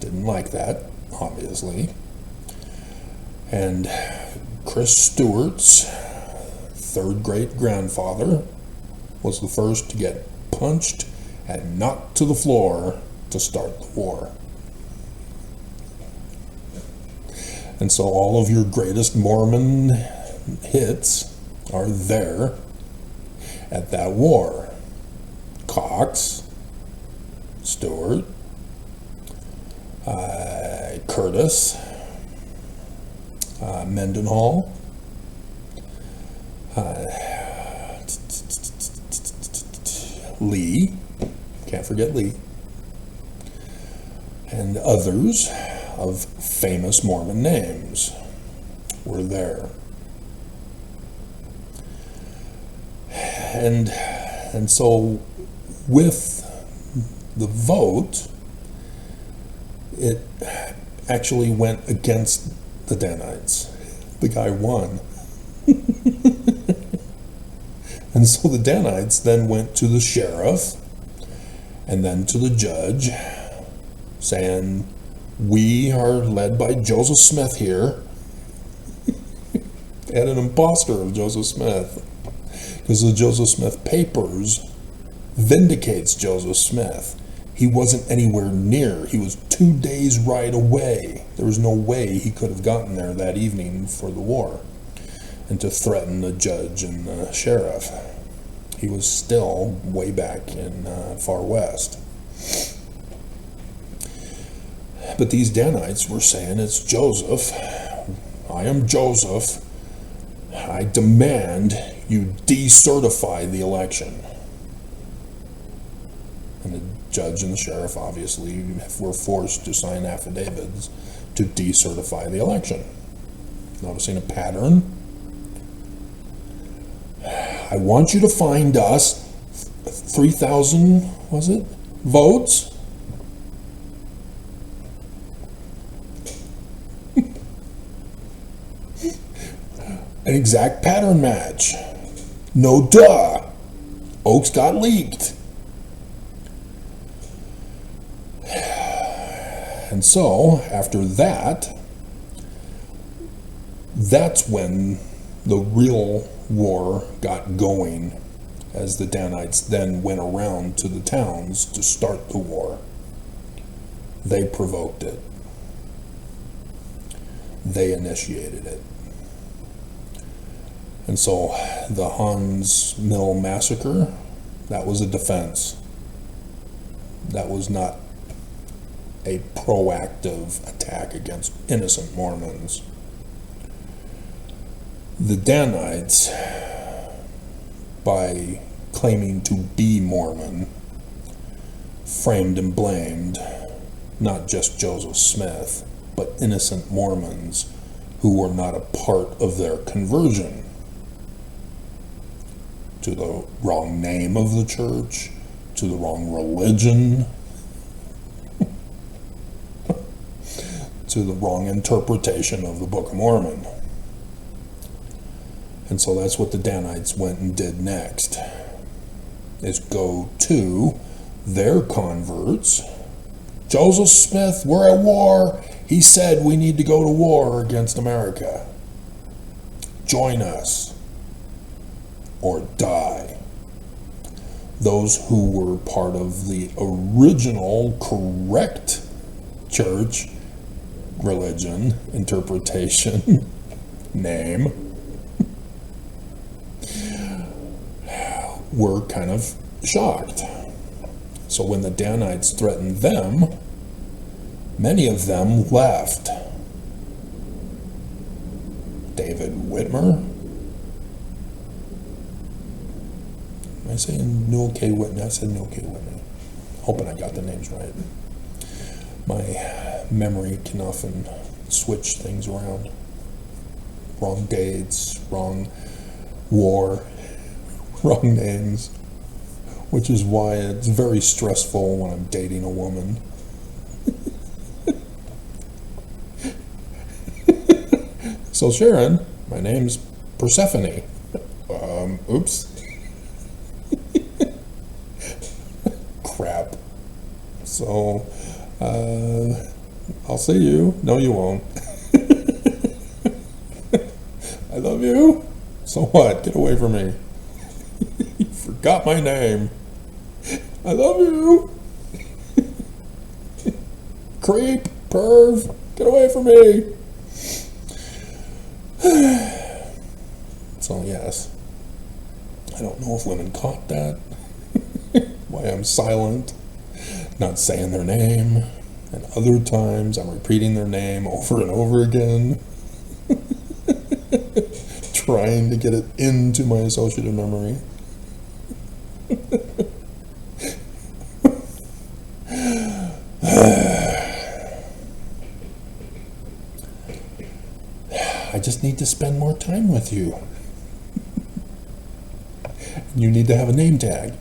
didn't like that, obviously. And Chris Stewart's third great grandfather was the first to get punched and knocked to the floor to start the war. And so all of your greatest Mormon hits are there at that war. Cox, Stewart, Curtis, Mendenhall, Lee, can't forget Lee, and others of famous Mormon names were there. And so with the vote, it actually went against the Danites. The guy won. And so the Danites then went to the sheriff and then to the judge, saying, we are led by Joseph Smith here, and an imposter of Joseph Smith, because the Joseph Smith papers vindicates Joseph Smith. He wasn't anywhere near. He was 2 days' ride away. There was no way he could have gotten there that evening for the war and to threaten the judge and the sheriff. He was still way back in far west. But these Danites were saying, it's Joseph. I am Joseph. I demand you decertify the election. And the judge and the sheriff obviously were forced to sign affidavits to decertify the election. Noticing a pattern? I want you to find us 3,000, was it, votes? An exact pattern match. No duh. Oaks got leaked. And so, after that, that's when the real war got going, as the Danites then went around to the towns to start the war. They provoked it. They initiated it. And so the Hans Mill massacre, that was a defense. That was not a proactive attack against innocent Mormons. The Danites, by claiming to be Mormon, framed and blamed not just Joseph Smith, but innocent Mormons who were not a part of their conversion to the wrong name of the church, to the wrong religion, to the wrong interpretation of the Book of Mormon. And so that's what the Danites went and did next, is go to their converts. Joseph Smith, we're at war. He said we need to go to war against America. Join us or die. Those who were part of the original correct church, religion, interpretation, name, were kind of shocked. So when the Danites threatened them, many of them left. David Whitmer, am I saying Newell K. Whitney? I said Newell K. Whitney. Hoping I got the names right. My memory can often switch things around. Wrong dates, wrong war, wrong names, which is why it's very stressful when I'm dating a woman. So Sharon, my name's Persephone. Oops. Crap. So, I'll see you. No, you won't. I love you. So what? Get away from me. You forgot my name. I love you. Creep, perv, get away from me. So yes, I don't know if women caught that. Why I'm silent, not saying their name, and other times I'm repeating their name over and over again. Trying to get it into my associative memory. I just need to spend more time with you. You need to have a name tag.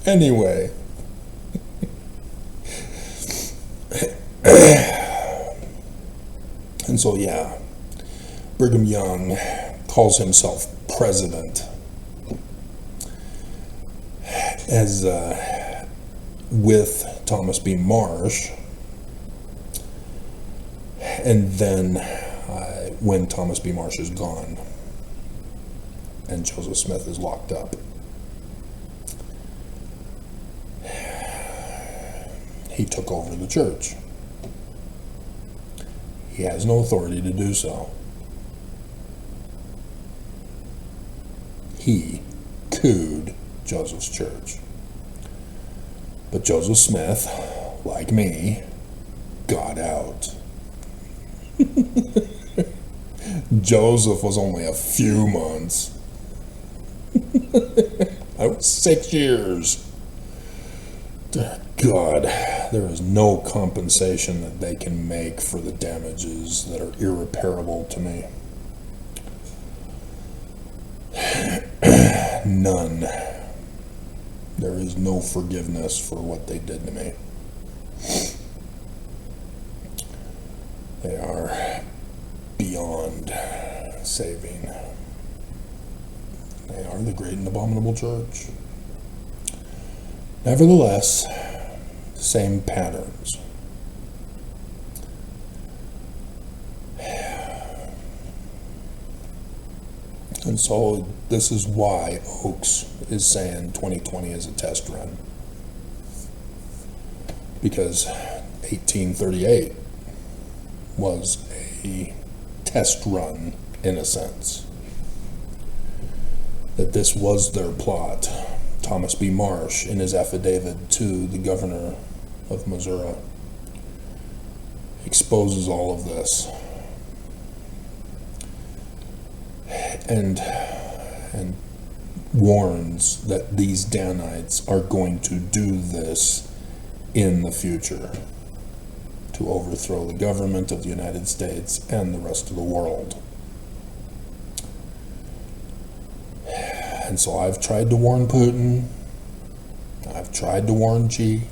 Anyway. And so, yeah, Brigham Young calls himself president as with Thomas B. Marsh. And then when Thomas B. Marsh is gone and Joseph Smith is locked up, he took over the church. He has no authority to do so. He cooed Joseph's church. But Joseph Smith, like me, got out. Joseph was only a few months. I was 6 years. God, there is no compensation that they can make for the damages that are irreparable to me. None. There is no forgiveness for what they did to me. They are beyond saving. They are the great and abominable church. Nevertheless, same patterns. And so this is why Oaks is saying 2020 is a test run. Because 1838 was a test run in a sense. That this was their plot. Thomas B. Marsh, in his affidavit to the governor of Missouri, exposes all of this. And warns that these Danites are going to do this in the future to overthrow the government of the United States and the rest of the world. And so I've tried to warn Putin. I've tried to warn Xi.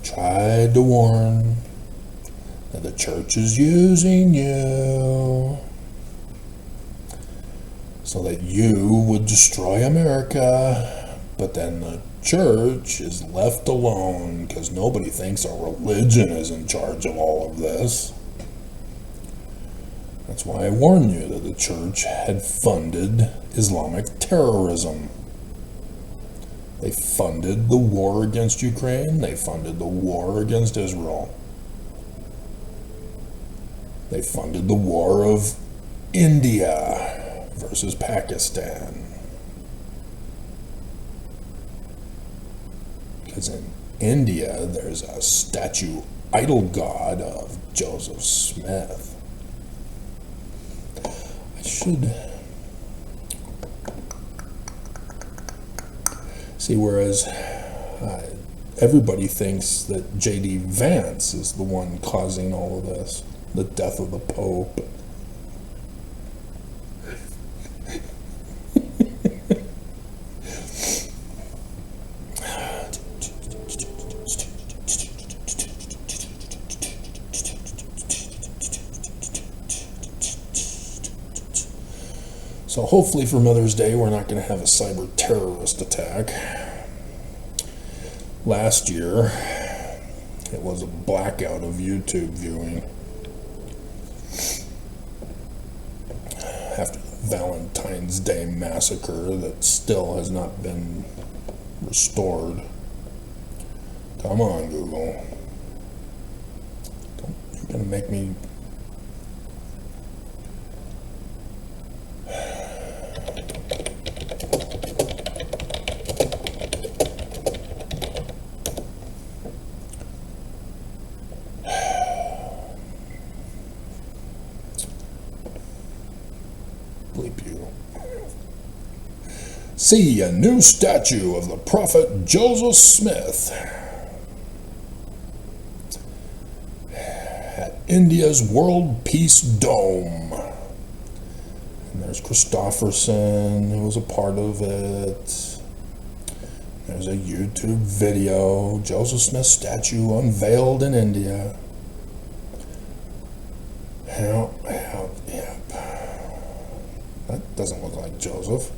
Tried to warn that the church is using you so that you would destroy America, but then the church is left alone because nobody thinks our religion is in charge of all of this. That's why I warned you that the church had funded Islamic terrorism. They funded the war against Ukraine. They funded the war against Israel. They funded the war of India versus Pakistan. Because in India, there's a statue idol god of Joseph Smith. I should see, whereas everybody thinks that J.D. Vance is the one causing all of this, the death of the Pope. So hopefully for Mother's Day, we're not going to have a cyber terrorist attack. Last year, it was a blackout of YouTube viewing. After the Valentine's Day massacre that still has not been restored. Come on, Google. You're going to make me... See a new statue of the prophet Joseph Smith at India's World Peace Dome. And there's Christofferson, who was a part of it. There's a YouTube video, Joseph Smith statue unveiled in India. Yep. That doesn't look like Joseph.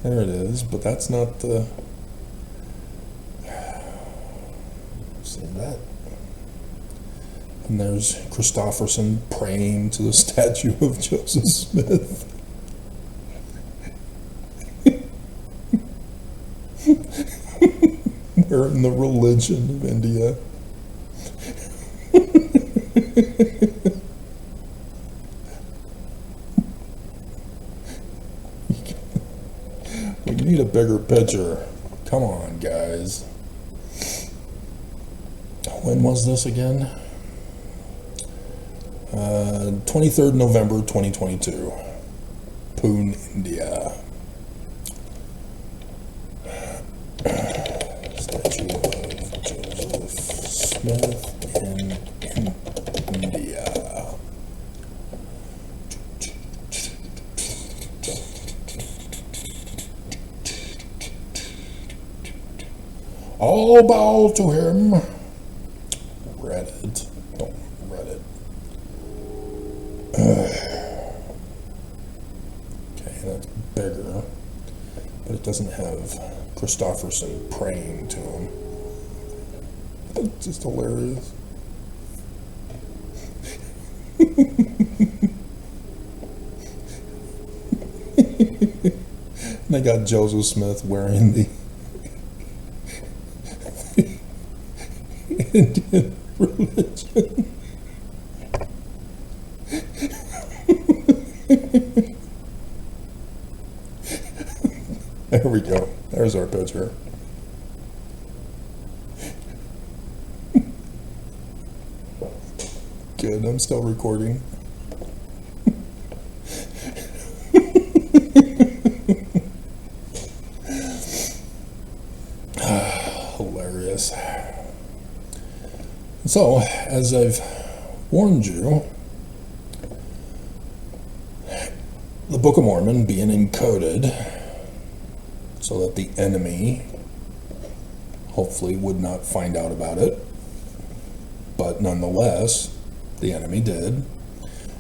There it is, but that's not the... See that? And there's Christopherson praying to the statue of Joseph Smith. We're in the religion of India. We need a bigger picture. Come on, guys. When was this again? 23rd November 2022. Pune, India. Statue of Joseph Smith in India. All bow to him. Reddit. Don't Reddit. Okay, that's bigger. But it doesn't have Christopherson praying to him. That's just hilarious. And they got Joseph Smith wearing the Indian religion. There we go. There's our picture. Good, I'm still recording. Hilarious. So, as I've warned you, the Book of Mormon being encoded so that the enemy hopefully would not find out about it, but nonetheless, the enemy did,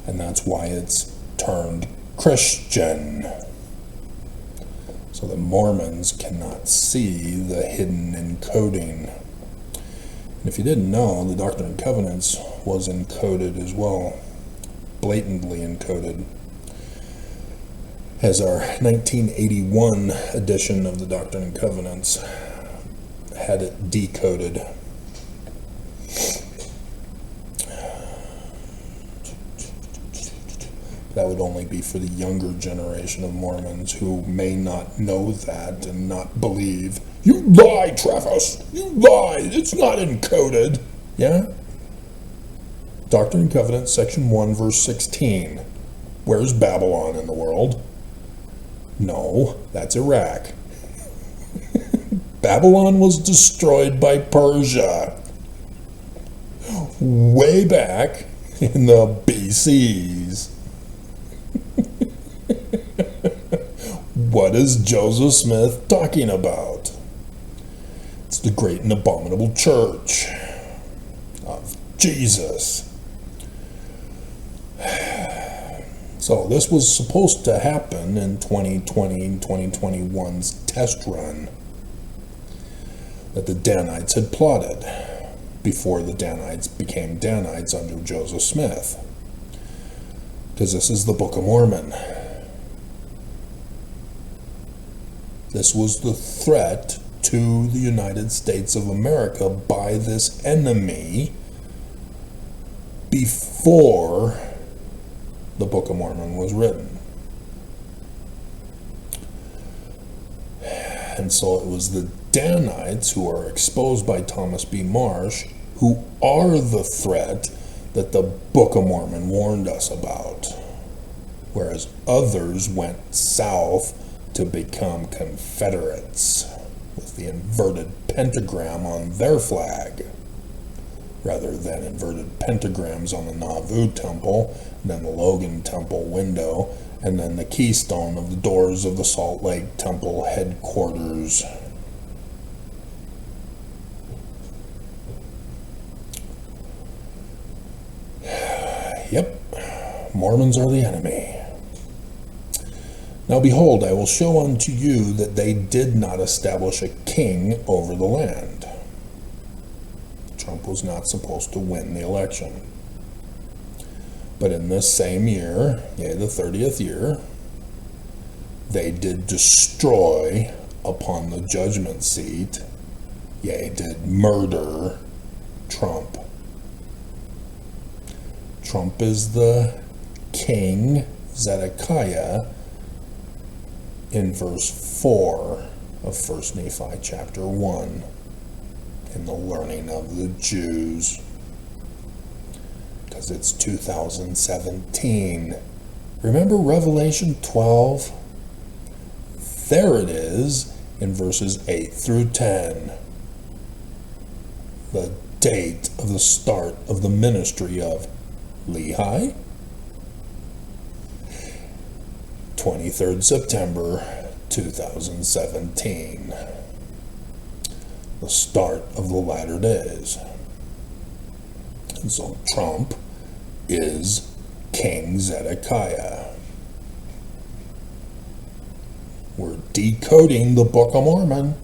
and that's why it's turned Christian, so the Mormons cannot see the hidden encoding. And if you didn't know, the Doctrine and Covenants was encoded as well, blatantly encoded, as our 1981 edition of the Doctrine and Covenants had it decoded. That would only be for the younger generation of Mormons who may not know that and not believe. You lie, Travis! You lie! It's not encoded! Yeah? Doctrine and Covenants, section 1, verse 16. Where's Babylon in the world? No, that's Iraq. Babylon was destroyed by Persia way back in the BCs. What is Joseph Smith talking about? It's the great and abominable church of Jesus. So this was supposed to happen in 2020 and 2021's test run that the Danites had plotted before the Danites became Danites under Joseph Smith. Because this is the Book of Mormon. This was the threat to the United States of America by this enemy before the Book of Mormon was written. And so it was the Danites, who are exposed by Thomas B. Marsh, who are the threat that the Book of Mormon warned us about. Whereas others went south to become Confederates with the inverted pentagram on their flag. rather than inverted pentagrams on the Nauvoo temple, and then the Logan temple window, and then the keystone of the doors of the Salt Lake temple headquarters. Yep, Mormons are the enemy. Now behold, I will show unto you that they did not establish a king over the land. Trump was not supposed to win the election. But in this same year, yea, the 30th year, they did destroy upon the judgment seat, yea, did murder Trump. Trump is the King Zedekiah in verse 4 of 1 Nephi chapter 1, in the learning of the Jews, because it's 2017. Remember Revelation 12? There it is in verses 8 through 10. The date of the start of the ministry of Lehi, 23rd September 2017. The start of the latter days. And so Trump is King Zedekiah. We're decoding the Book of Mormon.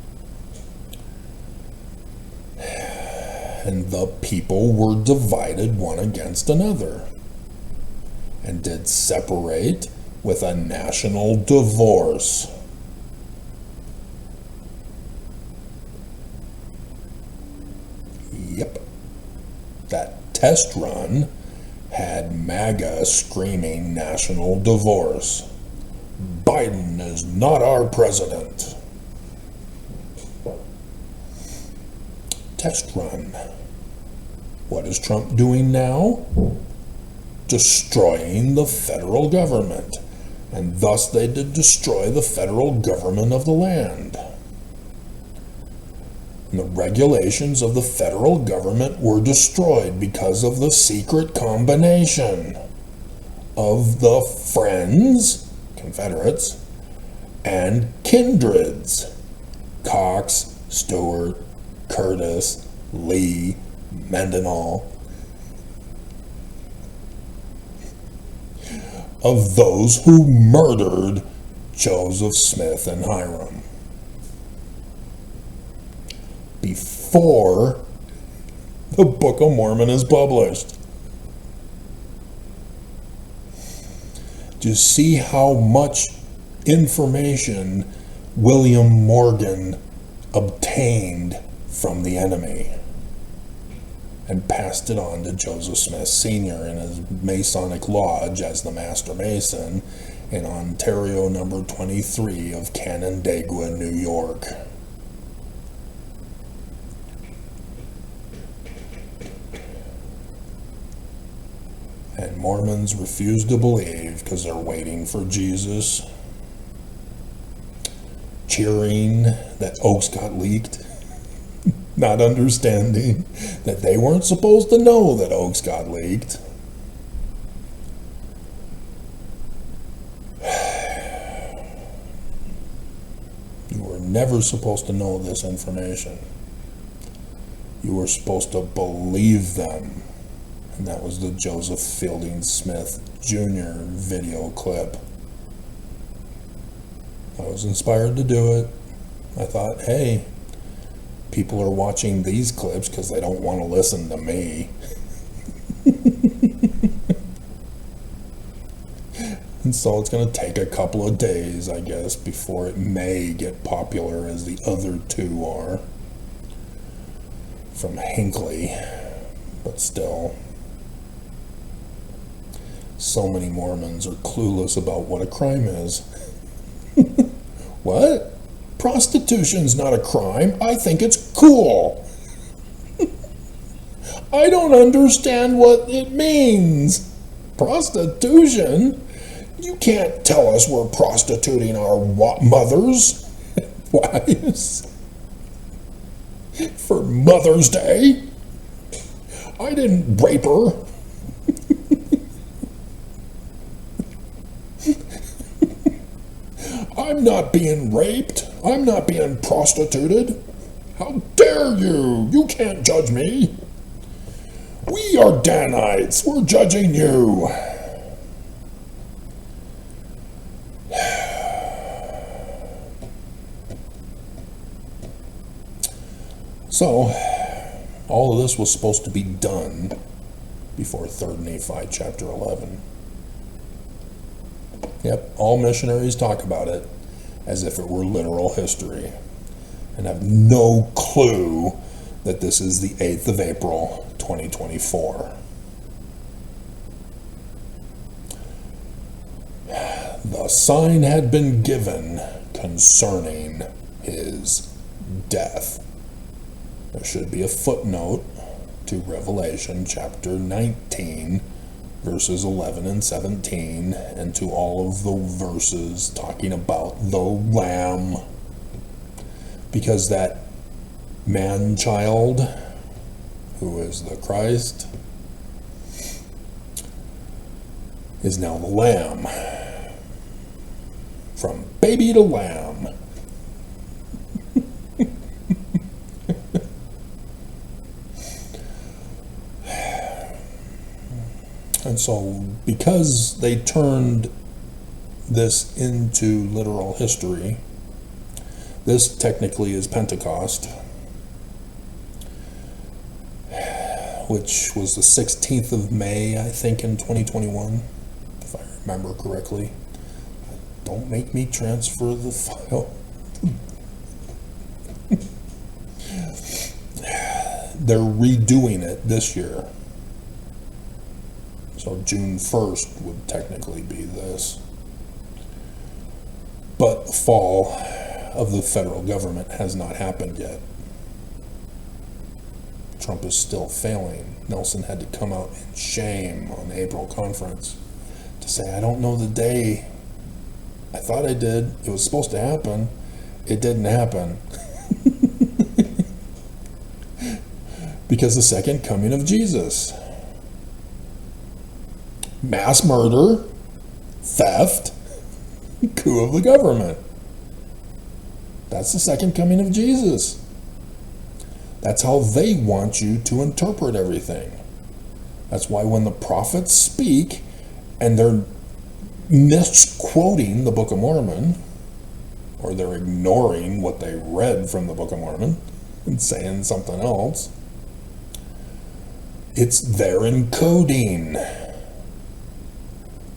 And the people were divided one against another, and did separate with a national divorce. Yep. That test run had MAGA screaming national divorce. Biden is not our president. Test run. What is Trump doing now? Destroying the federal government. And thus they did destroy the federal government of the land. And the regulations of the federal government were destroyed because of the secret combination of the Friends, Confederates, and Kindreds, Cox, Stewart, Curtis, Lee, Mendenhall, of those who murdered Joseph Smith and Hiram before the Book of Mormon is published. To see how much information William Morgan obtained from the enemy and passed it on to Joseph Smith Sr. in his Masonic Lodge as the Master Mason in Ontario number 23 of Canandaigua, New York. And Mormons refuse to believe because they're waiting for Jesus, cheering that Oaks got leaked, not understanding that they weren't supposed to know that Oaks got leaked. You were never supposed to know this information. You were supposed to believe them. And that was the Joseph Fielding Smith Jr. video clip. I was inspired to do it. I thought, hey, people are watching these clips because they don't want to listen to me. And so it's going to take a couple of days, I guess, before it may get popular as the other two are from Hinckley. But still, so many Mormons are clueless about what a crime is. What? Prostitution's not a crime. I think it's cool. I don't understand what it means. Prostitution? You can't tell us we're prostituting our mothers, wives, for Mother's Day. I didn't rape her. I'm not being raped. I'm not being prostituted. How dare you? You can't judge me. We are Danites. We're judging you. So, all of this was supposed to be done before 3rd Nephi chapter 11. Yep, all missionaries talk about it as if it were literal history and have no clue that this is the 8th of April, 2024. The sign had been given concerning his death. There should be a footnote to Revelation chapter 19, verses 11 and 17, and to all of the verses talking about the Lamb. Because that man-child, who is the Christ, is now the Lamb. From baby to lamb. And so, because they turned this into literal history, this technically is Pentecost, which was the 16th of May, I think, in 2021, if I remember correctly. Don't make me transfer the file. They're redoing it this year. So June 1st would technically be this. But the fall of the federal government has not happened yet. Trump is still failing. Nelson had to come out in shame on the April conference to say, I don't know the day. I thought I did. It was supposed to happen. It didn't happen. Because the second coming of Jesus. Mass murder, theft, coup of the government. That's the second coming of Jesus. That's how they want you to interpret everything. That's why when the prophets speak and they're misquoting the Book of Mormon, or they're ignoring what they read from the Book of Mormon and saying something else, it's their encoding.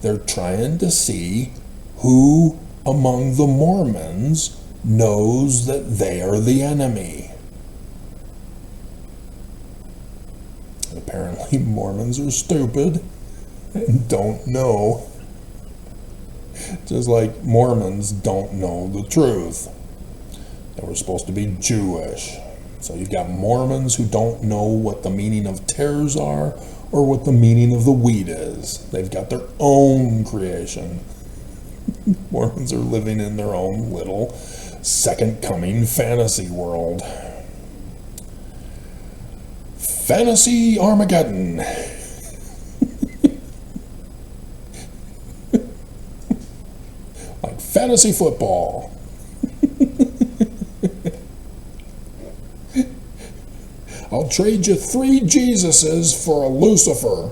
They're trying to see who among the Mormons knows that they are the enemy. And apparently Mormons are stupid and don't know. Just like Mormons don't know the truth. They were supposed to be Jewish. So you've got Mormons who don't know what the meaning of tares are or what the meaning of the wheat is. They've got their own creation. Mormons are living in their own little second coming fantasy world. Fantasy Armageddon. Like fantasy football. I'll trade you 3 Jesuses for a Lucifer.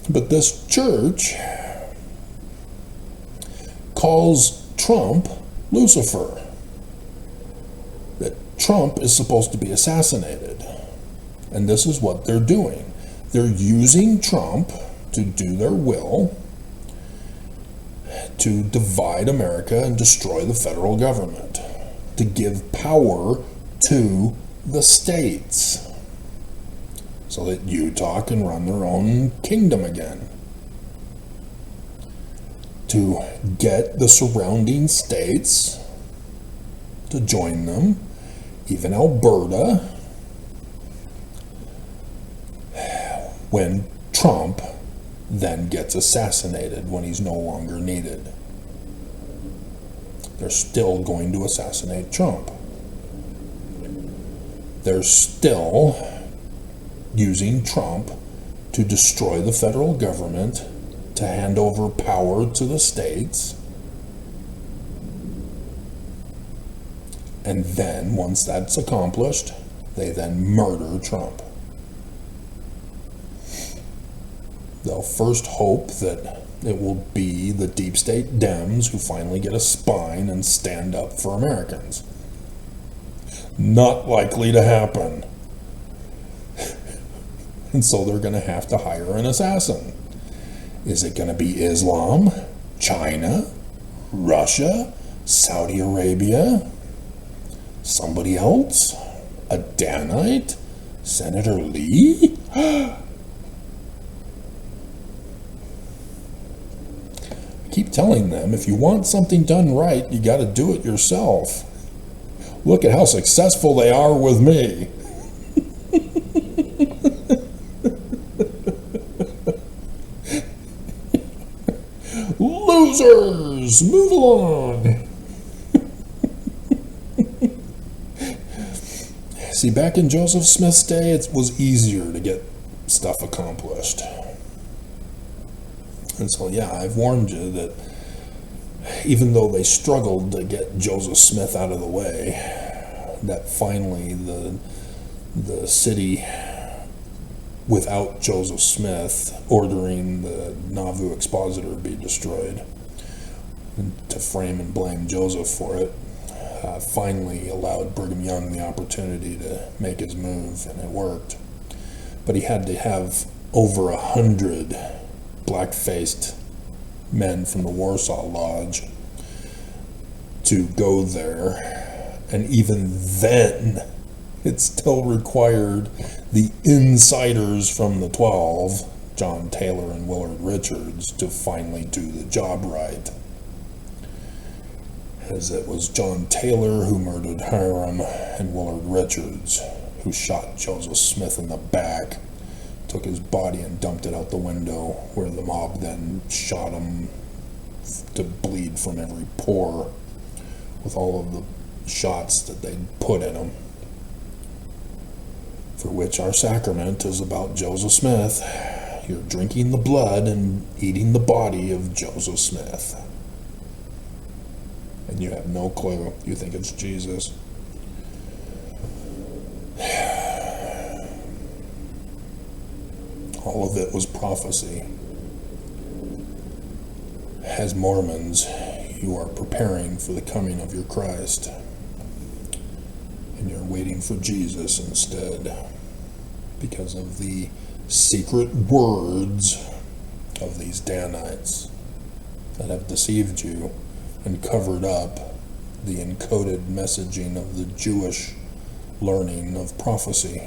But this church calls Trump Lucifer. That Trump is supposed to be assassinated. And this is what they're doing. They're using Trump to do their will, to divide America and destroy the federal government, to give power to the states so that Utah can run their own kingdom again, to get the surrounding states to join them, even Alberta, when Trump then gets assassinated when he's no longer needed. They're still going to assassinate Trump. they're still using Trump to destroy the federal government, to hand over power to the states. And then, once that's accomplished, they then murder Trump. They'll first hope that it will be the deep state Dems who finally get a spine and stand up for Americans. Not likely to happen. And so they're going to have to hire an assassin. Is it going to be Islam, China, Russia, Saudi Arabia, somebody else? A Danite? Senator Lee? I keep telling them, if you want something done right, you got to do it yourself. Look at how successful they are with me. Losers, move along. See, back in Joseph Smith's day, it was easier to get stuff accomplished. And so, yeah, I've warned you that even though they struggled to get Joseph Smith out of the way, that finally the city, without Joseph Smith ordering the Nauvoo expositor be destroyed, to frame and blame Joseph for it, finally allowed Brigham Young the opportunity to make his move, and it worked. But he had to have over 100 black-faced men from the Warsaw Lodge to go there, and even then it still required the insiders from the 12, John Taylor and Willard Richards, to finally do the job right. As it was John Taylor who murdered Hiram, and Willard Richards who shot Joseph Smith in the back, took his body and dumped it out the window, where the mob then shot him to bleed from every pore with all of the shots that they'd put in him. For which our sacrament is about Joseph Smith. You're drinking the blood and eating the body of Joseph Smith. And you have no clue. You think it's Jesus. All of it was prophecy. As Mormons, you are preparing for the coming of your Christ. And you're waiting for Jesus instead, because of the secret words of these Danites that have deceived you and covered up the encoded messaging of the Jewish learning of prophecy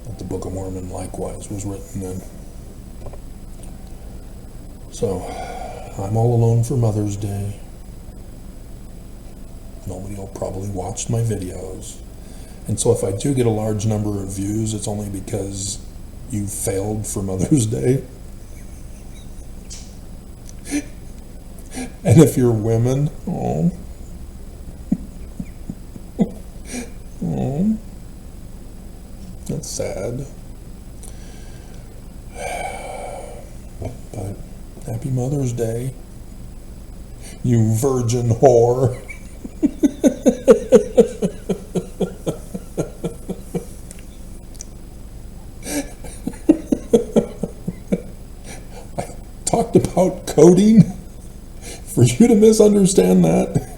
that the Book of Mormon likewise was written in. So, I'm all alone for Mother's Day. Nobody will probably watch my videos. And so if I do get a large number of views, it's only because you failed for Mother's Day. And if you're women, oh, that's sad. But happy Mother's Day, you virgin whore. I talked about coding for you to misunderstand that.